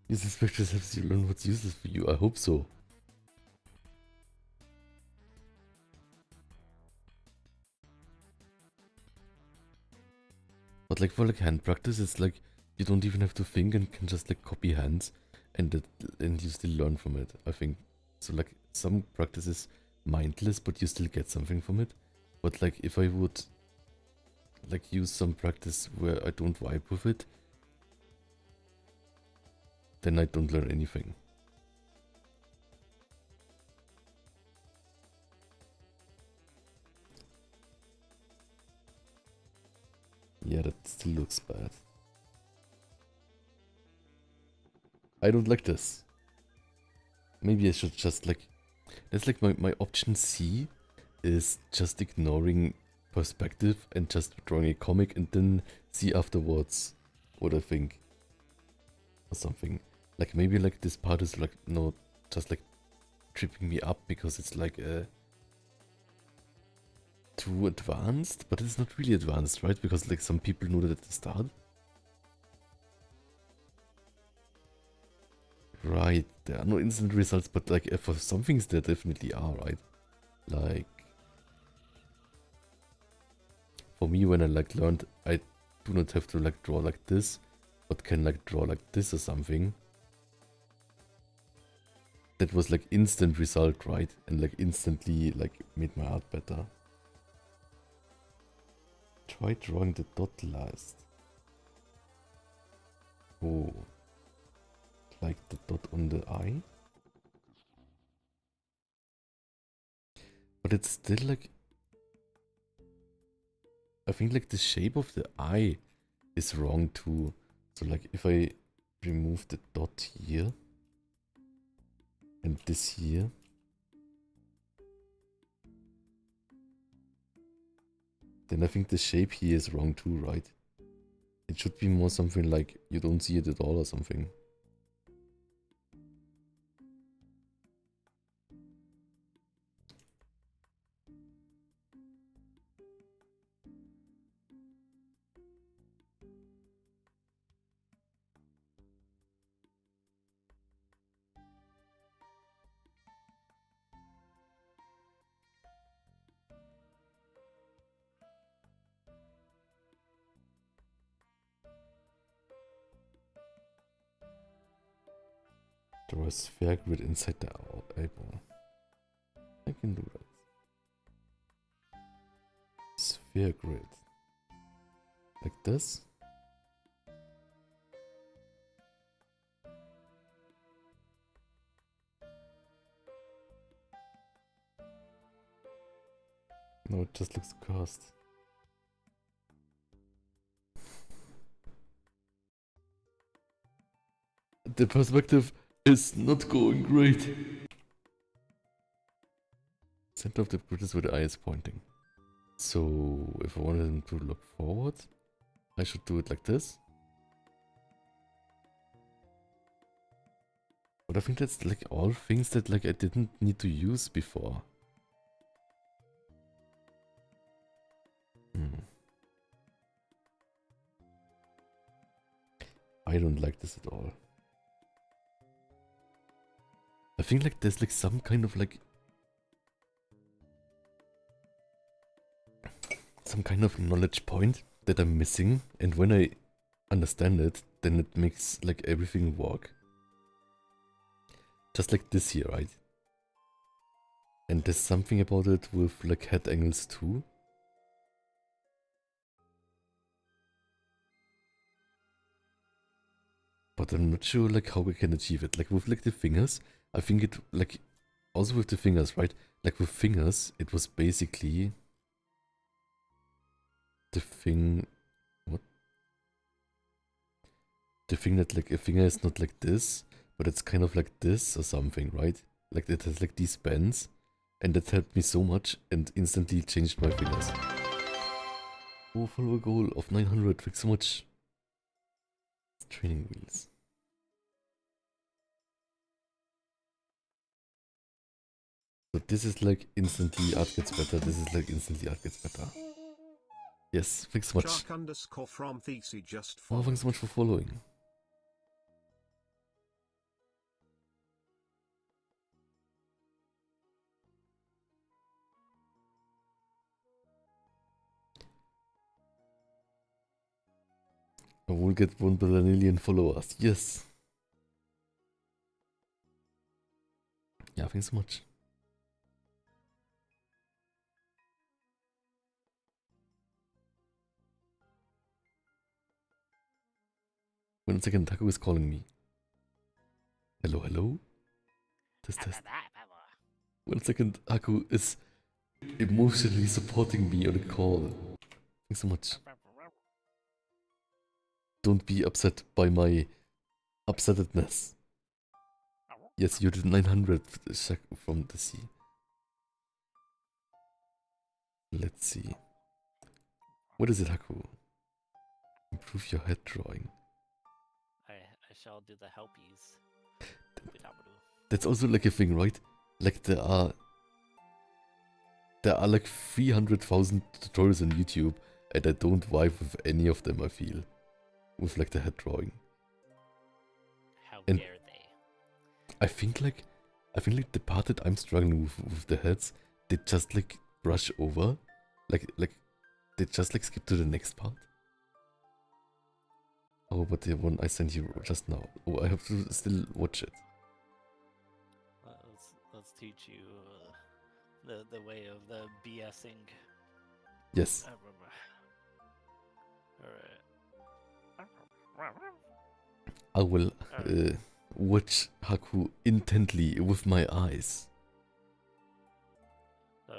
Useless practice helps you learn what's useless for you. I hope so. But like for like hand practice, it's like you don't even have to think and can just like copy hands and you still learn from it. I think so. Like some practice is mindless, but you still get something from it. But like if I would like use some practice where I don't vibe with it, then I don't learn anything. Yeah, that still looks bad. I don't like this. Maybe I should just like... That's like my option C is just ignoring perspective and just drawing a comic and then see afterwards what I think. Or something. Like maybe like this part is like, no, just like tripping me up because it's like too advanced, but it's not really advanced, right? Because like some people know that at the start. Right, there are no instant results, but like for some things there definitely are, right? Like for me when I like learned, I do not have to like draw like this, but can like draw like this or something. That was like instant result, right? And like instantly like made my art better. Try drawing the dot last. Oh. Like the dot on the eye. But it's still like... I think like the shape of the eye is wrong too. So like if I remove the dot here and this here, then I think the shape here is wrong too, right? It should be more something like you don't see it at all or something. Draw a sphere grid inside the eyeball. I can do that. Sphere grid. Like this. No, it just looks cursed. The perspective is not going great. Center of the grid is where the eye is pointing. So if I wanted him to look forward, I should do it like this. But I think that's like all things that like I didn't need to use before. I don't like this at all. I think like there's like some kind of like... some kind of knowledge point that I'm missing, and when I understand it, then it makes like everything work. Just like this here, right? And there's something about it with like head angles too. but I'm not sure like how we can achieve it. Like with like the fingers, I think it like also with the fingers, right? Like with fingers, it was basically the thing. What? The thing that like a finger is not like this, but it's kind of like this or something, right? Like it has like these bends, and that helped me so much and instantly changed my fingers. Oh, follow a goal of 900. Thanks so much. Training wheels. So this is like instantly art gets better. This is like instantly art gets better. Yes, thanks so much. Shark_from Thesey just Oh, thanks so much for following. I will get 1 billion followers. Yes. Yeah, thanks so much. One second, Taco is calling me. Hello, hello? Test. 1 second, Aku is emotionally supporting me on a call. Thanks so much. Don't be upset by my upsetedness. Yes, you did 900 from the sea. Let's see. What is it, Haku? Improve your head drawing. I shall do the helpies. That's also like a thing, right? Like there are like 300,000 tutorials on YouTube, and I don't vibe with any of them, I feel. With like the head drawing. How And dare they? I think like the part that I'm struggling with the heads, they just like brush over. Like they just like skip to the next part. Oh, but the one I sent you just now. Oh, I have to still watch it. Let's teach you the way of the BSing. Yes. Alright. I will watch Haku intently with my eyes. So,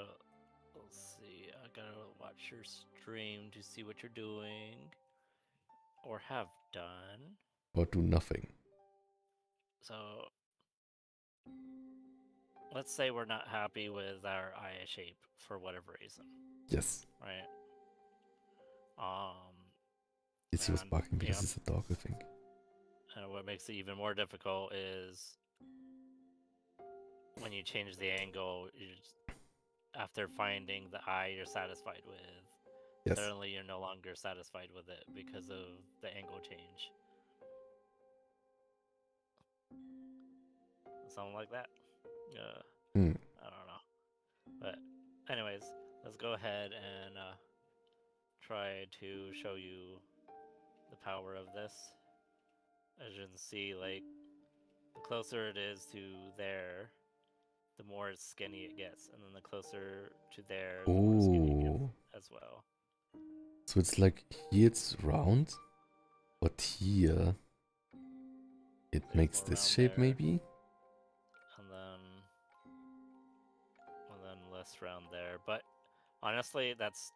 let's see. I gotta watch your stream to see what you're doing. Or have done. Or do nothing. So, let's say we're not happy with our eye shape for whatever reason. Yes. Right? He was barking because it's a dog, I think. And what makes it even more difficult is when you change the angle, after finding the eye you're satisfied with, yes. Suddenly you're no longer satisfied with it because of the angle change. Something like that. I don't know. But anyways, let's go ahead and try to show you the power of this. As you can see, like, the closer it is to there, the more skinny it gets. And then the closer to there, the more skinny it gets as well. So it's like here it's round, but here it makes this shape there. maybe? And then less round there. But honestly, that's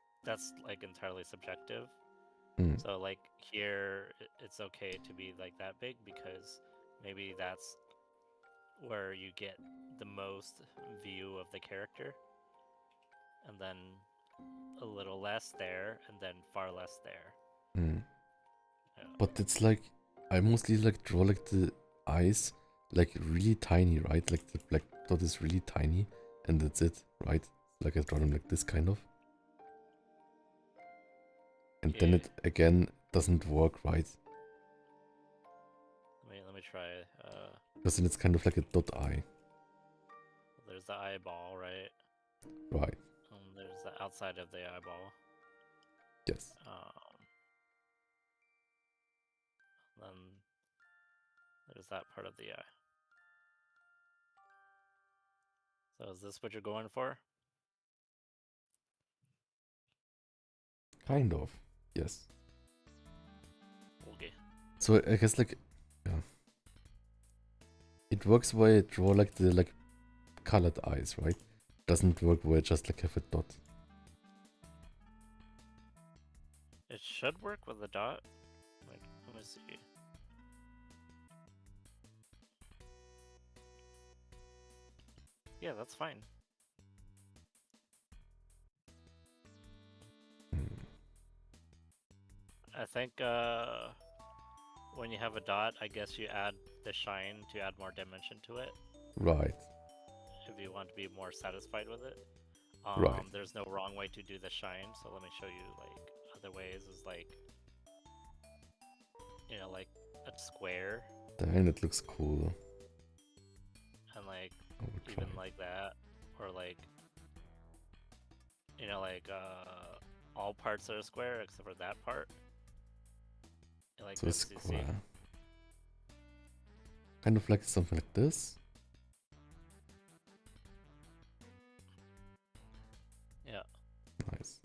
like entirely subjective. So like here, it's okay to be like that big because maybe that's where you get the most view of the character. And then a little less there, and then far less there. Yeah. But it's like, I mostly like draw like the eyes like really tiny, right? Like the black dot is really tiny, and that's it, right? Like I draw them like this kind of. And then it again doesn't work, right? Let me try. Because then it's kind of like a dot eye. There's the eyeball, right? Right. There's the outside of the eyeball. Yes. Then there's that part of the eye. So is this what you're going for? Kind of. Yes. Okay. So I guess like, yeah. it works where I draw like the colored eyes, right? Doesn't work where I just like have a dot. It should work with a dot. Like, let me see. Yeah, that's fine. Hmm. I think when you have a dot, I guess you add the shine to add more dimension to it. Right. If you want to be more satisfied with it. Right. There's no wrong way to do the shine, so let me show you like other ways is like, you know, like a square Then it looks cool. and like I would try. even like that, or like, you know, like all parts are square except for that part. Like So a this, you see? square. Kind of like something like this. Yeah. Nice.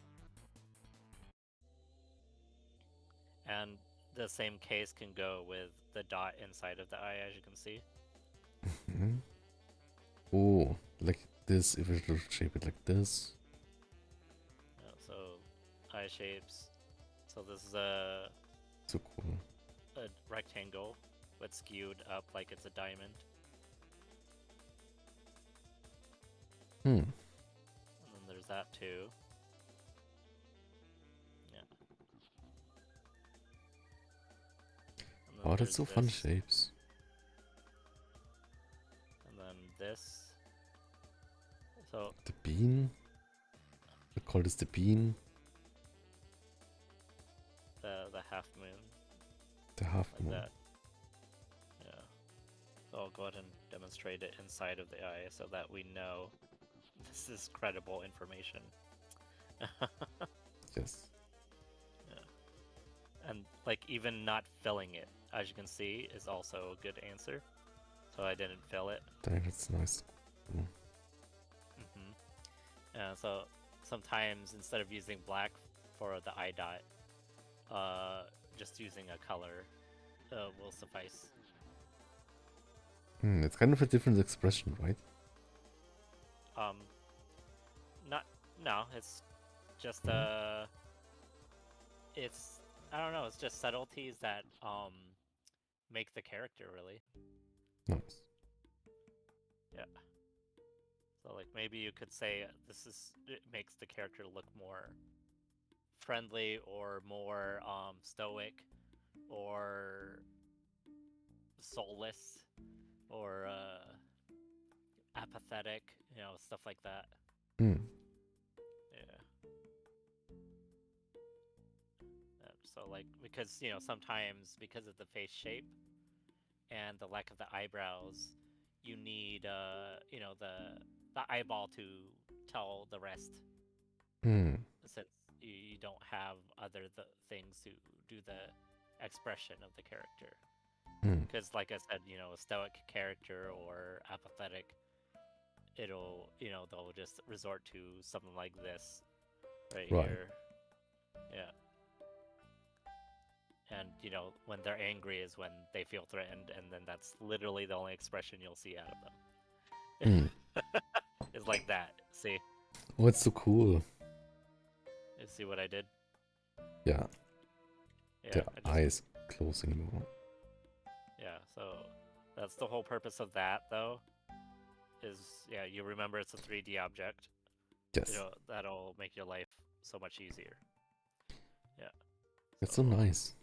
And the same case can go with the dot inside of the eye, as you can see. Mhm. Oh, like this, if it would shape it like this. Yeah, so eye shapes. So this is a So cool. rectangle, but skewed up like it's a diamond. Hmm. And then there's that too. Yeah. And then Oh, that's there's so fun this, shapes. and then this. So The bean. I call this the bean. the half moon, The half like moon. that. Yeah. So I'll go ahead and demonstrate it inside of the eye so that we know this is credible information. Yes. And like even not filling it, as you can see, is also a good answer. So I didn't fill it. Dang, that's nice. Cool. So sometimes instead of using black for the eye dot, just using a color will suffice. Hmm, it's kind of a different expression, right? Not no, it's just it's I don't know, it's just subtleties that make the character really. Nice. Yeah. So like maybe you could say it makes the character look more friendly or more stoic or soulless or apathetic, you know, stuff like that. Hmm. Yeah. So like because you know sometimes because of the face shape and the lack of the eyebrows, you need you know the eyeball to tell the rest Hmm. since you don't have other things to do the expression of the character. Hmm. Because like I said, you know, a stoic character or apathetic, it'll you know they'll just resort to something like this right Right. here. Yeah. And you know when they're angry is when they feel threatened, and then that's literally the only expression you'll see out of them. It's like that. See? Oh, it's so cool. You see what I did? Yeah. Yeah. The I just, eyes closing more. yeah. So that's the whole purpose of that, though. Is yeah, you remember it's a 3D object. Yes. That'll make your life so much easier. Yeah. It's so nice.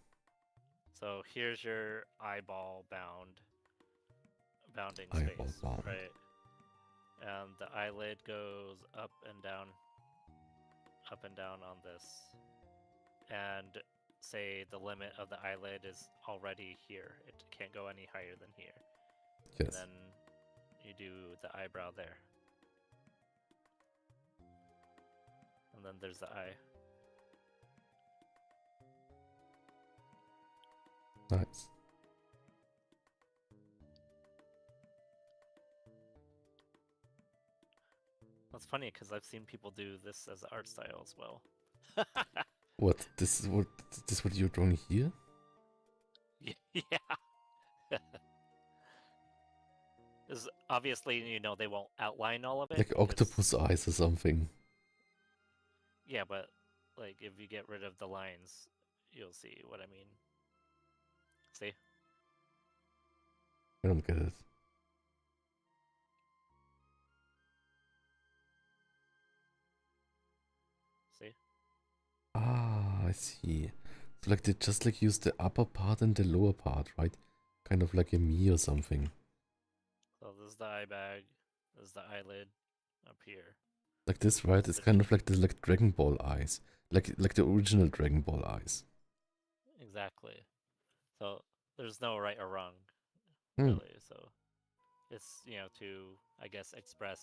So here's your eyeball bounding space, Eyeball bound. right? And the eyelid goes up and down on this. And say the limit of the eyelid is already here. It can't go any higher than here. Yes. And then you do the eyebrow there. And then there's the eye. Nice. That's funny because I've seen people do this as art style as well. What? This is what you're drawing here? Yeah. Is obviously, they won't outline all of it. Like 'cause- octopus eyes or something. Yeah, but like if you get rid of the lines, you'll see what I mean. See? I don't get it. See? Ah, I see. So like they just like use the upper part and the lower part, right? Kind of like a me or something. So this is the eye bag. This is the eyelid up here. Like this, right? It's kind of like the like Dragon Ball eyes. Like the original Dragon Ball eyes. Exactly. So there's no right or wrong, Hmm. really. So it's to I guess express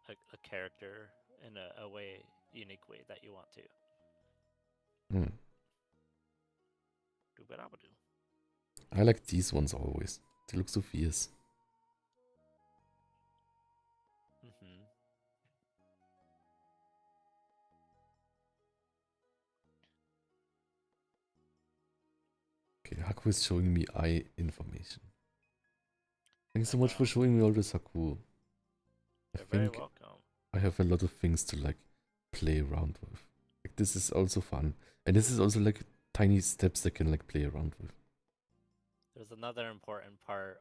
a character in a way, unique way that you want to. Hmm. Do what I would do. I like these ones always. They look so fierce. Mm-hmm. Okay, Haku is showing me eye information. Thanks so And, much for showing me all this, Haku. I You're very think welcome. I have a lot of things to like play around with. Like this is also fun. And this is also like tiny steps I can like play around with. There's another important part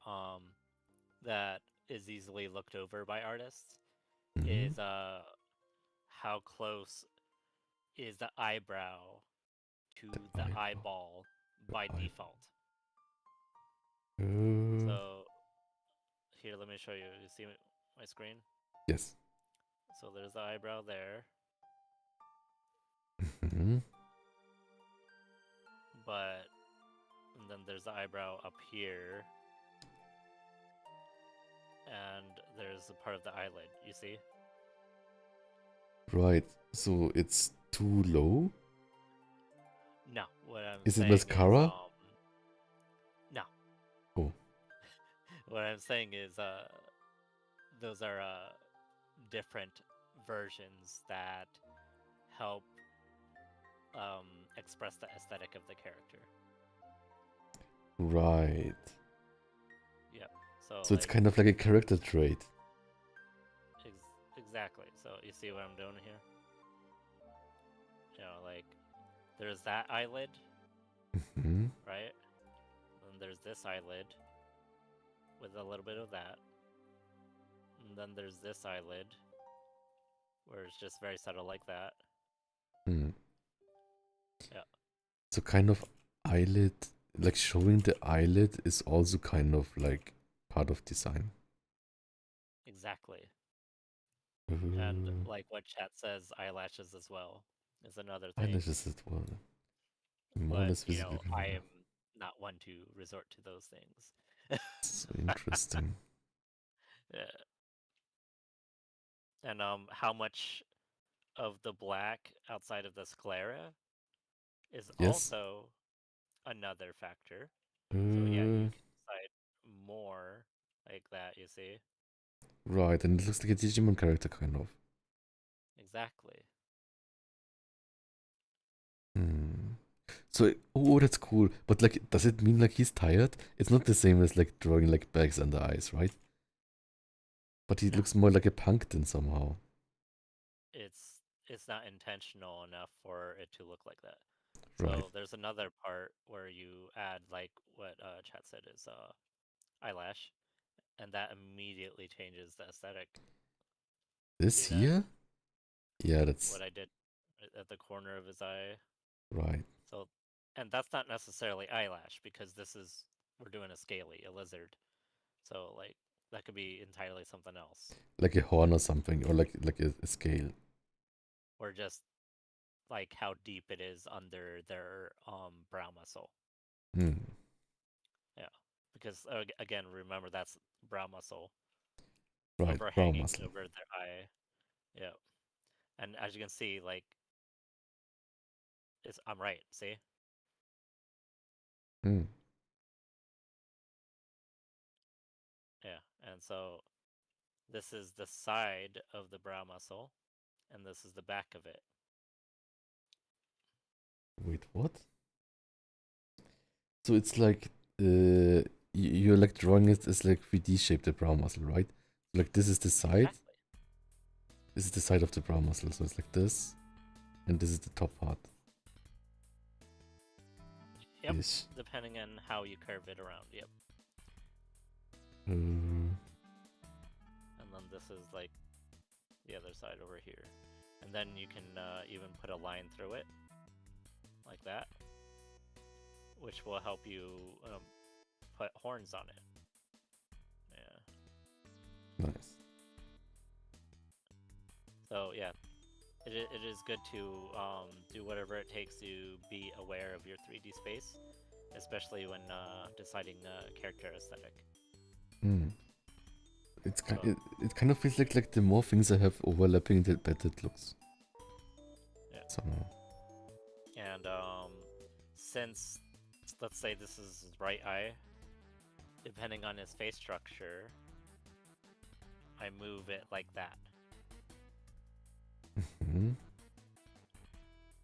that is easily looked over by artists Mhm. is how close is the eyebrow to the eyeball by eyeball. default. Uh, So here, let me show you. You see my screen? yes. So there's the eyebrow there, Mhm. but and then there's the eyebrow up here, and there's a part of the eyelid. You see? Right. So it's too low? No, what I'm Is it saying is mascara? no. Oh. What I'm saying is those are different versions that help express the aesthetic of the character. Right. Yep. So So it's like kind of like a character trait. exactly. So you see what I'm doing here? Like there's that eyelid, Mhm. right? And there's this eyelid with a little bit of that. And then there's this eyelid where it's just very subtle like that. Hmm. Yeah. So kind of eyelid, like showing the eyelid is also kind of like part of design. Exactly. And Uh, like what chat says, eyelashes as well is another thing. eyelashes as well. More or But less visible. I am not one to resort to those things. So interesting. Yeah. And how much of the black outside of the sclera is Yes. also another factor. So yeah, you Uh, can decide more like that, you see? right, and it looks like a Digimon character kind of. Exactly. Hmm. So, oh, that's cool. But like, does it mean like he's tired? It's not the same as like drawing like bags under eyes, right? But he No. looks more like a pumpkin somehow. It's not intentional enough for it to look like that. Right. So there's another part where you add like what chat said is eyelash, and that immediately changes the aesthetic. This See that? here? Yeah, that's What I did at the corner of his eye. right. So, and that's not necessarily eyelash because we're doing a scaly, a lizard. So like that could be entirely something else, Like a horn or something, or like a scale. or just like how deep it is under their brow muscle. Hmm. Yeah, because again, remember that's brow muscle Right, brow overhanging muscle. over their eye. Yeah, and as you can see, like I'm right. See? Hmm. Yeah, and so this is the side of the brow muscle, and this is the back of it. Wait, what? So it's like uh you're like drawing it as like 3D shaped the brow muscle, right? Like this is the side. Exactly. This is the side of the brow muscle, so it's like this, and this is the top part. Yep. Ish. Depending on how you curve it around. Yep. Uh, And then this is like the other side over here. And then you can even put a line through it, like that, which will help you put horns on it. Yeah. nice. So yeah, it is good to do whatever it takes to be aware of your 3D space, especially when deciding character aesthetic. Hmm. It's So, it kind of feels like the more things I have overlapping, the better it looks. Yeah. Somehow. and since let's say this is his right eye, depending on his face structure, I move it like that. Hmm.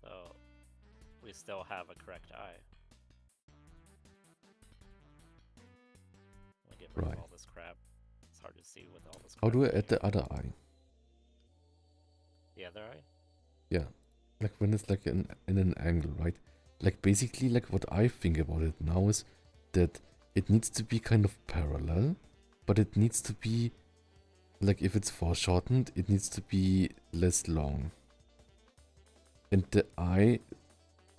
So we still have a correct eye. Let me get rid Right. of all this crap. It's hard to see with all this crap. How do I add the other eye? The other eye? Yeah, like when it's like in an angle, right? Like basically, like what I think about it now is that it needs to be kind of parallel, but it needs to be like if it's foreshortened, it needs to be less long. And the eye,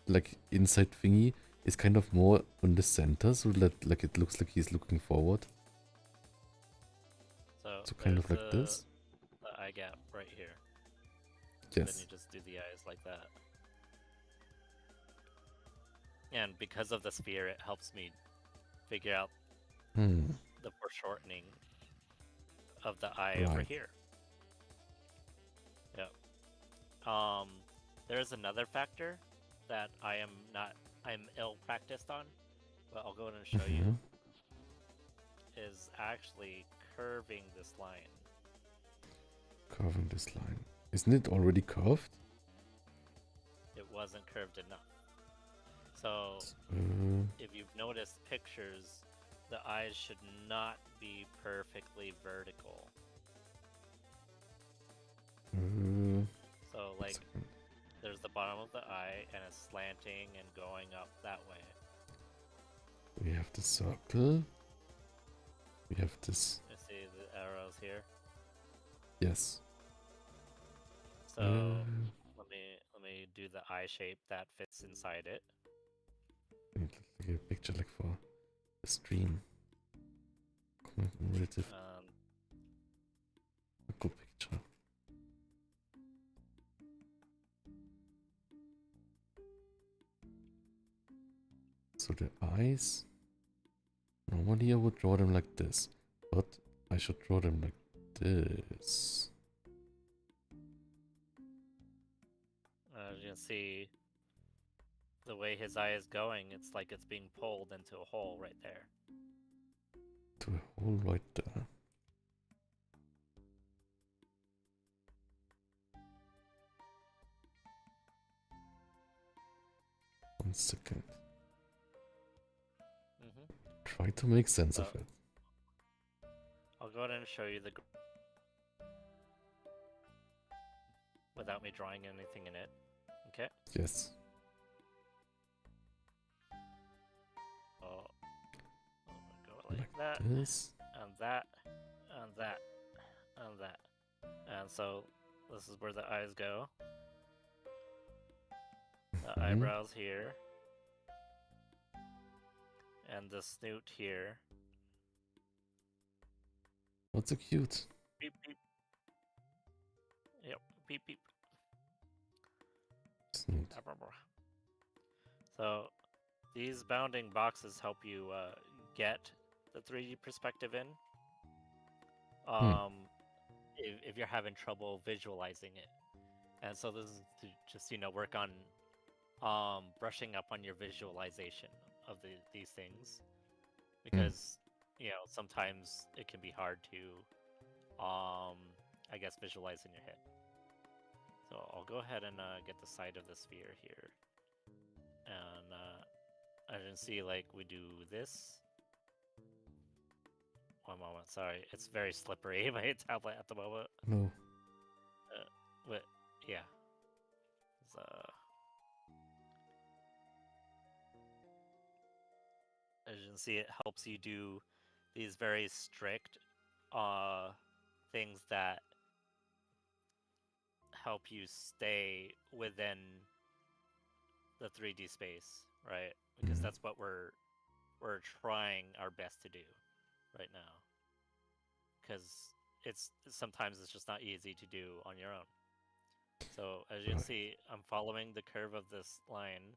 like inside thingy, is kind of more on the center, so that like it looks like he's looking forward. So kind of there's like this. the eye gap right here. Then you Yes. just do the eyes like that. And because of the sphere, it helps me figure out Hmm. the foreshortening of the eye over Right. here. Yep. There is another factor that I'm ill practiced on, but I'll go in and show you, Mhm. is actually curving this line. Curving this line. Isn't it already curved? It wasn't curved enough. So if you've noticed pictures, the eyes should not be perfectly vertical. So like there's the bottom of the eye and it's slanting and going up that way. We have the circle. We have this. You see the arrows here? Yes. So let me do the eye shape that fits inside it. I need like a picture like for a stream. Commemorative. A good picture. So the eyes. Normally I would draw them like this, but I should draw them like this. As you can see, the way his eye is going, it's like it's being pulled into a hole right there. To a hole right there. One second. Try to make sense of it. I'll go ahead and show you the without me drawing anything in it. Okay? Yes. Oh, I'm gonna go like that, This. and that, and that, and that. And so this is where the eyes go. The eyebrows here. And the snoot here. What's so cute? Beep beep. Yep, beep beep. Snoot. So these bounding boxes help you get the 3D perspective in. If you're having trouble visualizing it. And so this is to just, work on brushing up on your visualization of these things, because sometimes it can be hard to I guess visualize in your head. So I'll go ahead and get the side of the sphere here, and as you can see, like we do this, one moment. Sorry, it's very slippery. My tablet at the moment. No. But yeah. So as you can see, it helps you do these very strict things that help you stay within the 3D space, right? Because that's what we're trying our best to do right now. Because sometimes it's just not easy to do on your own. So as you can see, I'm following the curve of this line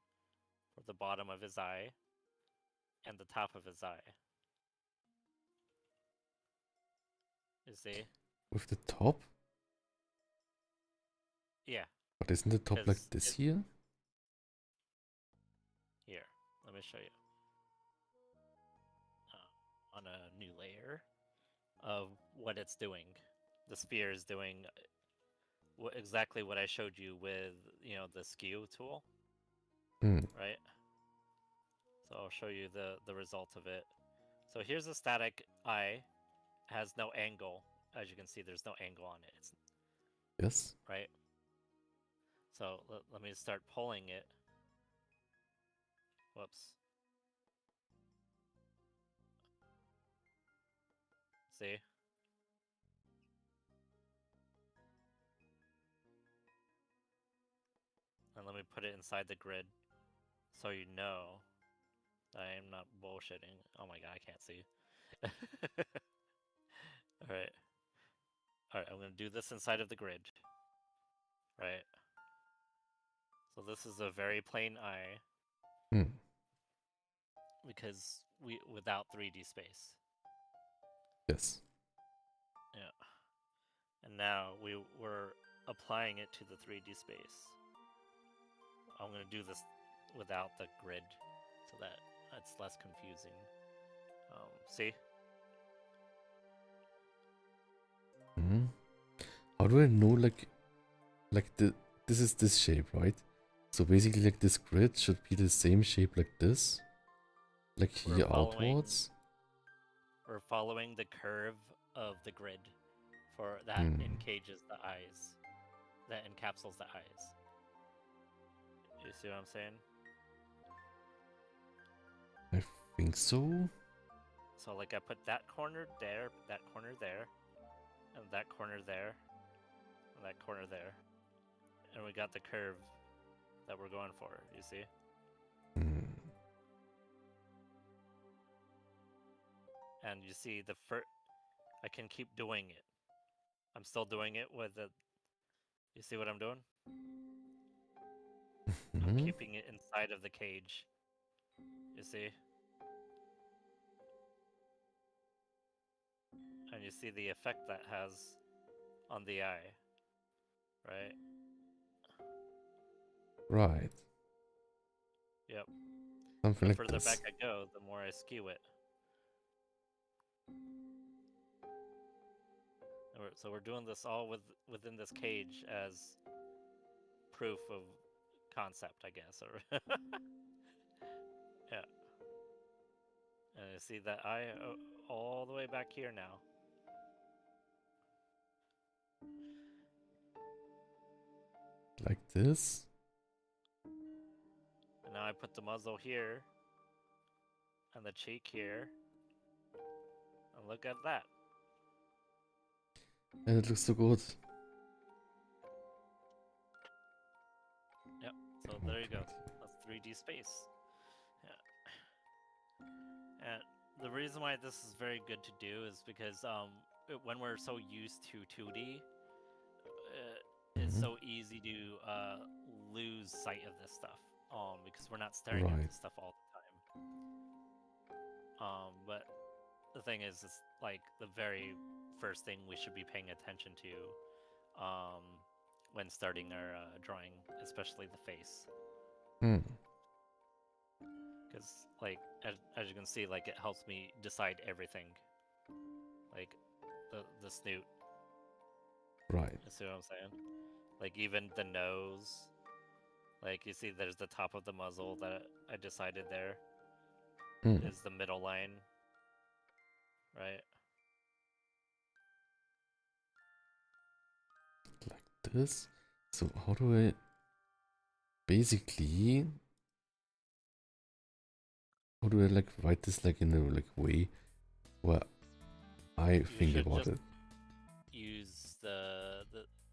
for the bottom of his eye and the top of his eye. You see? With the top? Yeah. But isn't the top like 'Cause this here? Here, let me show you. On a new layer of what it's doing. The sphere is doing exactly what I showed you with, the skew tool, right? So I'll show you the result of it. So here's a static eye. It has no angle. As you can see, there's no angle on it. It's, Yes. right? So let me start pulling it. Whoops. See? And let me put it inside the grid so you know I am not bullshitting. Oh my god, I can't see. Alright. Alright, I'm gonna do this inside of the grid. Right. So this is a very plain eye. Because without 3D space. Yes. Yeah. And now we're applying it to the 3D space. I'm gonna do this without the grid so that it's less confusing. See? How do I know like this is this shape, right? So basically like this grid should be the same shape like this. Like here outwards. We're following the curve of the grid for that encages the eyes. That encapsulates the eyes. You see what I'm saying? I think so. So like I put that corner there, and that corner there, and that corner there. And we got the curve that we're going for, you see? And you see I can keep doing it. I'm still doing it with the... You see what I'm doing? I'm keeping it inside of the cage. You see? And you see the effect that has on the eye. Right? Right. Yep. Something The like further this. back I go, the more I skew it. So we're doing this all within this cage as proof of concept, I guess. Or yeah. And you see that eye all the way back here now. Like this. And now I put the muzzle here. And the cheek here. And look at that. And it looks so good. Yep. So there you go. That's 3D space. Yeah. And the reason why this is very good to do is because when we're so used to 2D, it's so easy to lose sight of this stuff. Because we're not staring at this stuff all the time. But the thing is, it's like the very first thing we should be paying attention to when starting our drawing, especially the face. Because, like, as you can see, like, it helps me decide everything. Like, the snoot. Right. You see what I'm saying? Like, even the nose. Like, you see there's the top of the muzzle that I decided there. Is the middle line. Right? this. So how do I basically how do I like write this like in a like way where I You think should about just it? use the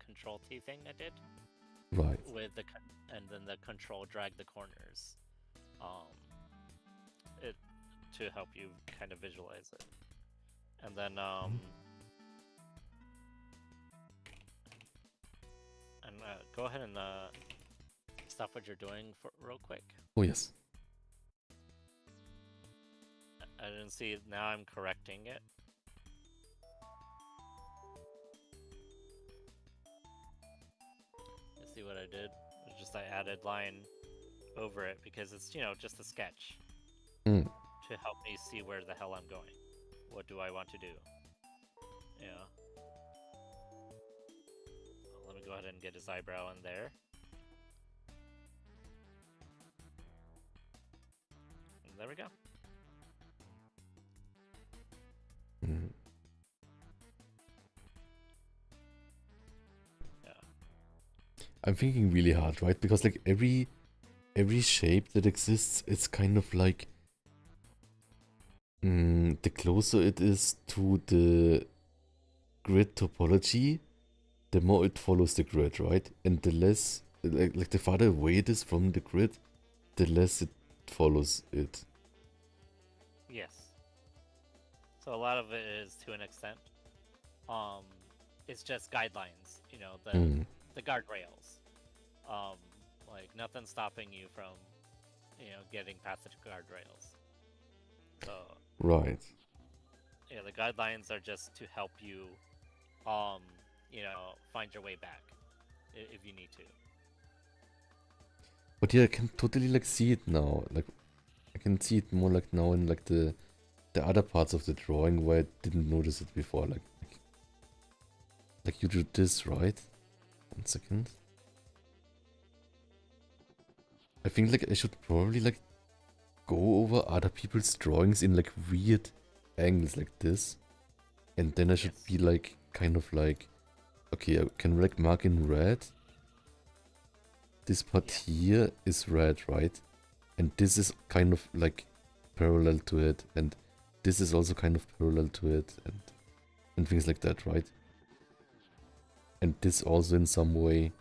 control T thing I did Right. with and then the control drag the corners, it to help you kind of visualize it, and then go ahead and stop what you're doing for real quick. Oh yes. I didn't see it. Now I'm correcting it. You see what I did? It's just I added line over it because it's, you know, just a sketch Hmm. to help me see where the hell I'm going. What do I want to do? Yeah. So let me go ahead and get his eyebrow in there. And there we go. Hmm. Yeah. I'm thinking really hard, right? Because like every shape that exists, it's kind of like the closer it is to the grid topology, the more it follows the grid, right? And the less, like the farther away it is from the grid, the less it follows it. Yes. So a lot of it is to an extent. It's just guidelines, you know, Hmm. the guardrails. Um, like nothing stopping you from, you know, getting past the guardrails. So Right. yeah, the guidelines are just to help you, you know, find your way back if you need to. But yeah, I can totally like see it now. Like I can see it more like now in like the other parts of the drawing where I didn't notice it before. Like you do this, right? 1 second. I think like I should probably like go over other people's drawings in like weird angles like this. And then I should Yes. be like kind of like, okay, I can like mark in red. This part here is red, right? And this is kind of like parallel to it, and this is also kind of parallel to it, and things like that, right? And this also in some way.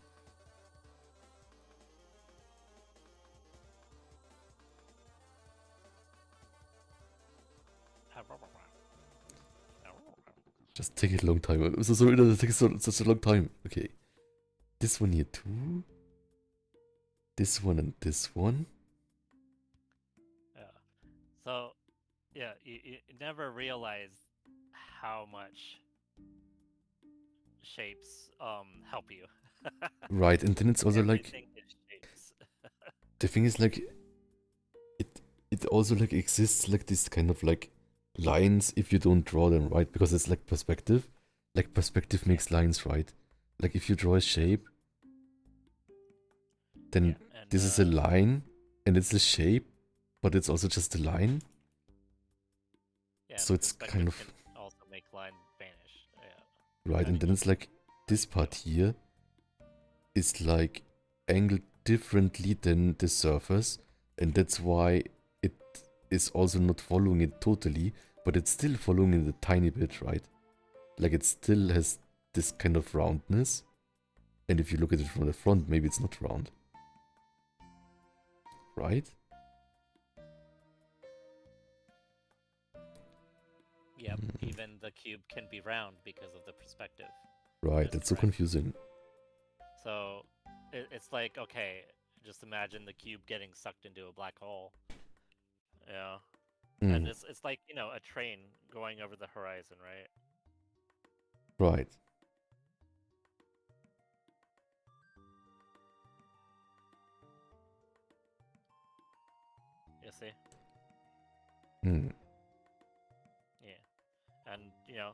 Just take a long time. I'm so sorry that it takes such a long time. Okay. This one here too. This one and this one. Yeah. So, yeah, you never realize how much shapes help you. Right, and then it's also like Everything is shapes. the thing is like it also like exists like this kind of like lines if you don't draw them, right? Because it's like perspective. Like perspective makes lines, right? Like if you draw a shape, then Yeah, and this is a line and it's a shape, but it's also just a line. yeah, So it's perspective kind of can also make line vanish. Yeah. right, and then it's like this part here is like angled differently than the surface, and that's why it is also not following it totally, but it's still following it a tiny bit, right? Like it still has this kind of roundness, and if you look at it from the front, maybe it's not round, right? Yep, even the cube can be round because of the perspective. Right, that's so right. confusing. So it's like, okay, just imagine the cube getting sucked into a black hole. Yeah. And it's like, you know, a train going over the horizon, right? Right. You see? Hmm. Yeah. And, you know,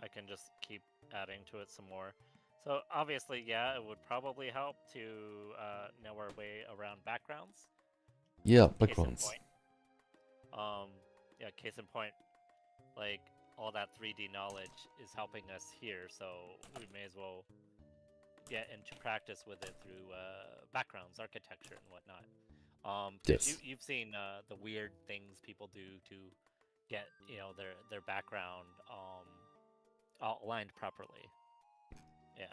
I can just keep adding to it some more. So obviously, yeah, it would probably help to know our way around backgrounds. Yeah, Case in backgrounds. point. Yeah, case in point, like all that 3D knowledge is helping us here, so we may as well get into practice with it through backgrounds, architecture, and whatnot. Because Yes. you've seen the weird things people do to get their background outlined properly. Yeah,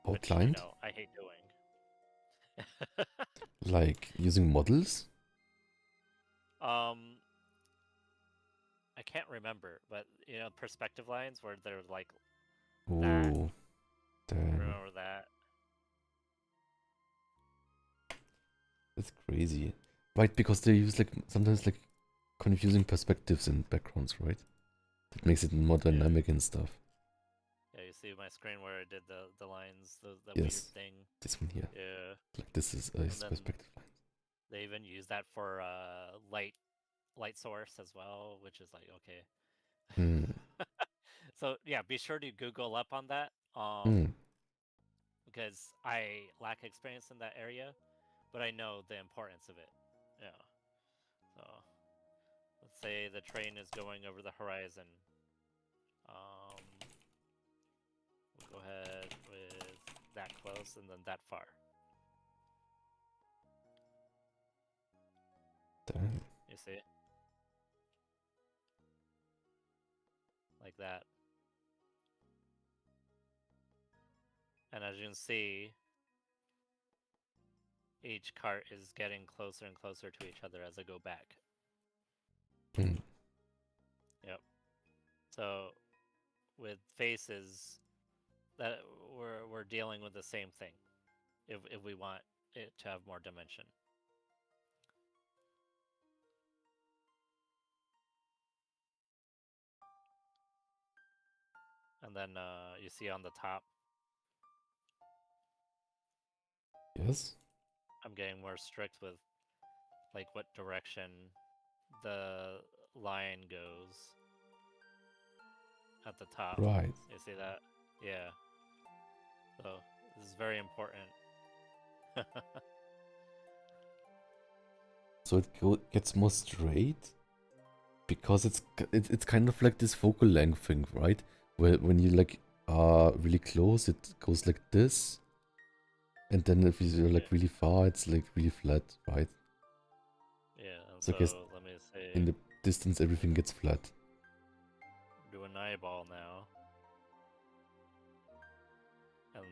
which Outlined? I hate doing. Like using models? um, I can't remember, but perspective lines where they're like that. Ooh, damn. Remember that? That's crazy. Right, because they use like sometimes like confusing perspectives and backgrounds, right? That makes it more Yeah. dynamic and stuff. Yeah, you see my screen where I did the lines, that weird Yes, thing. this one here. Yeah, Like this is and then perspective line. they even use that for light source as well, which is like okay. Hmm. So yeah, be sure to Google up on that. Hmm. Because I lack experience in that area, but I know the importance of it. Yeah. So let's say the train is going over the horizon. We'll go ahead with that close and then that far. Damn. You see? Like that. And as you can see, each cart is getting closer and closer to each other as I go back. Hmm. Yep. So with faces, that we're dealing with the same thing. If we want it to have more dimension. And then you see on the top, Yes. I'm getting more strict with like what direction the line goes at the top. Right. You see that? Yeah. So this is very important. So it gets more straight because it's kind of like this focal length thing, right? Where when you like are really close, it goes like this, and then if you're like really far, it's like really flat, right? Yeah, and So so I guess let me say, in the distance, everything gets flat. do an eyeball now, and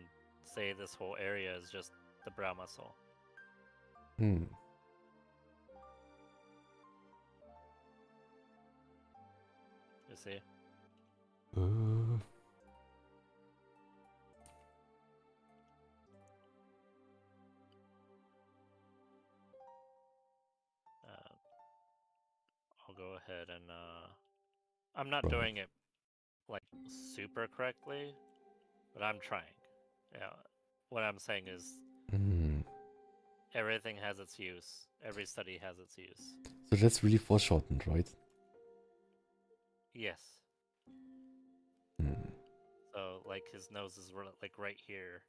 say this whole area is just the brow muscle. Hmm. You see? Uh, Uh, I'll go ahead and I'm not right. doing it like super correctly, but I'm trying. Yeah. What I'm saying is Hmm. everything has its use. Every study has its use. So that's really foreshortened, right? Yes. Hmm. So like his nose is like right here.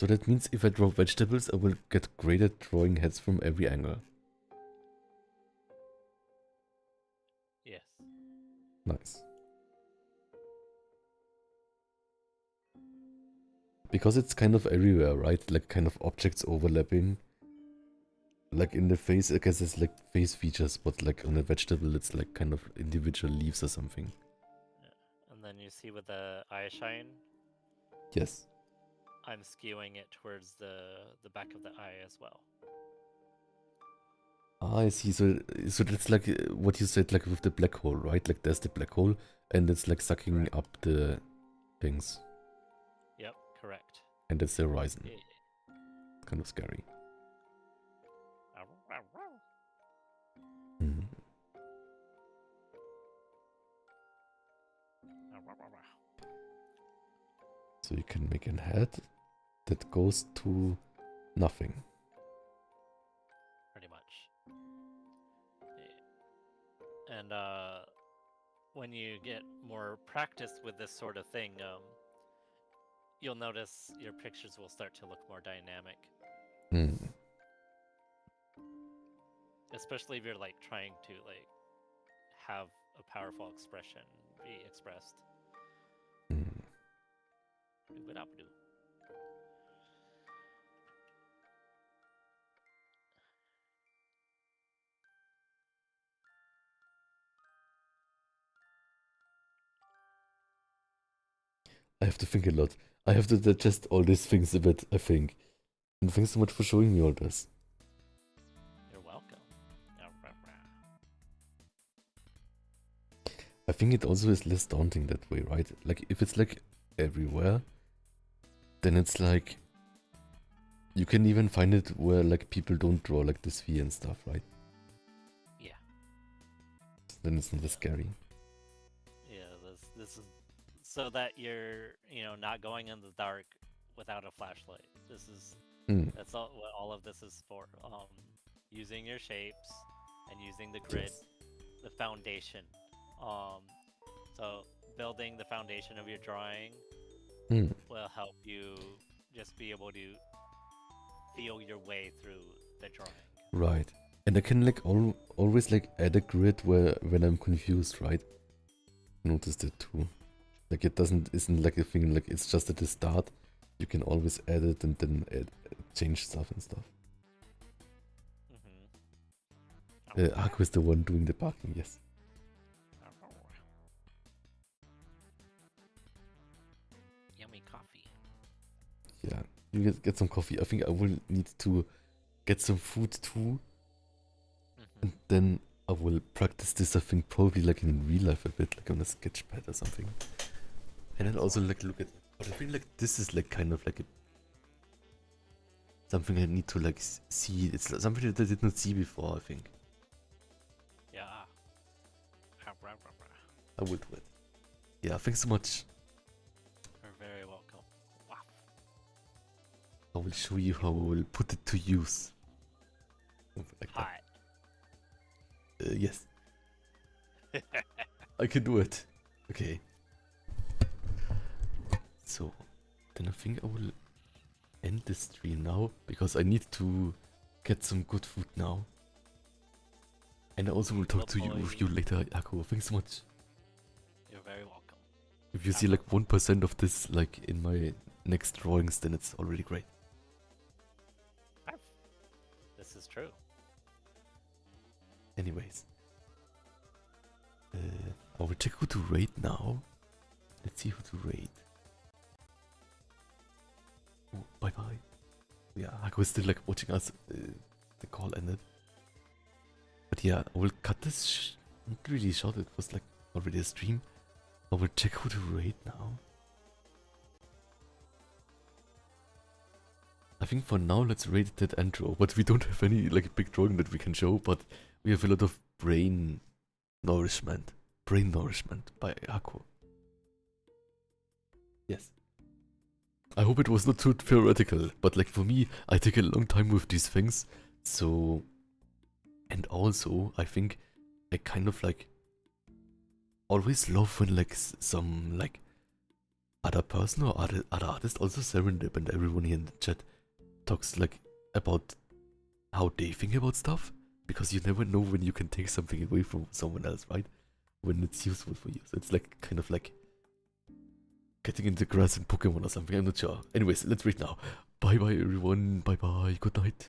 So that means if I draw vegetables, I will get great at drawing heads from every angle. Yes. Nice. Because it's kind of everywhere, right? Like kind of objects overlapping. Like in the face, I guess it's like face features, but like on a vegetable, it's like kind of individual leaves or something. Yeah. And then you see with the eye shine, Yes. I'm skewing it towards the back of the eye as well. Ah, I see. So that's like what you said, like with the black hole, right? Like there's the black hole, and it's like sucking Correct. up the things, Yep, correct. and that's the horizon. Yeah. Kind of scary. Hmm. So you can make a head that goes to nothing. Pretty much. Yeah. And when you get more practice with this sort of thing, you'll notice your pictures will start to look more dynamic. Hmm. Especially if you're like trying to like have a powerful expression be expressed. Hmm. Do what I do. I have to think a lot. I have to digest all these things a bit, I think. And thanks so much for showing me all this. You're welcome. I think it also is less daunting that way, right? Like, if it's like everywhere, then it's like you can even find it where like people don't draw like the sphere and stuff, right? Yeah. Then it's not as scary. Yeah, this is so that you're, not going in the dark without a flashlight. That's all what all of this is for. Using your shapes and using the grid, Yes. the foundation. So building the foundation of your drawing will help you just be able to feel your way through the drawing. Right. And I can like always like add a grid where when I'm confused, right? Noticed it too. Like it isn't like a thing like it's just at the start. You can always add it and then change stuff and stuff. Aku is the one doing the barking, yes. Yummy coffee. Yeah, you get some coffee. I think I will need to get some food too. And then I will practice this, I think, probably like in real life a bit, like on a sketch pad or something. And then also like look at it. But I feel like this is like kind of like something I need to like see. It's something that I did not see before, I think. Yeah. I will do it. Yeah, thanks so much. You're very welcome. Wow. I will show you how I will put it to use. Something like that. Hi. Yes. I can do it. Okay. So, then I think I will end the stream now because I need to get some good food now. And I also will talk to you later, Aku. Thanks so much. You're very welcome. If you see like 1% of this like in my next drawings, then it's already great. This is true. Anyways. I will check who to rate now. Let's see who to rate. Oh, bye bye. Yeah, Aku is still like watching us. The call ended. But yeah, I will cut this not really short. It was like already a stream. I will check who to rate now. I think for now let's rate that intro. But we don't have any like big drawing that we can show. But we have a lot of brain nourishment. Brain nourishment by Aku. Yes. I hope it was not too theoretical, but like for me, I take a long time with these things, so... And also, I think I kind of like... always love when like some like... other person or other artist, also Serendip and everyone here in the chat, talks like about how they think about stuff, because you never know when you can take something away from someone else, right? When it's useful for you, so it's like kind of like... getting into grass in Pokemon or something, I'm not sure. Anyways, let's read now. Bye bye everyone, bye bye, good night.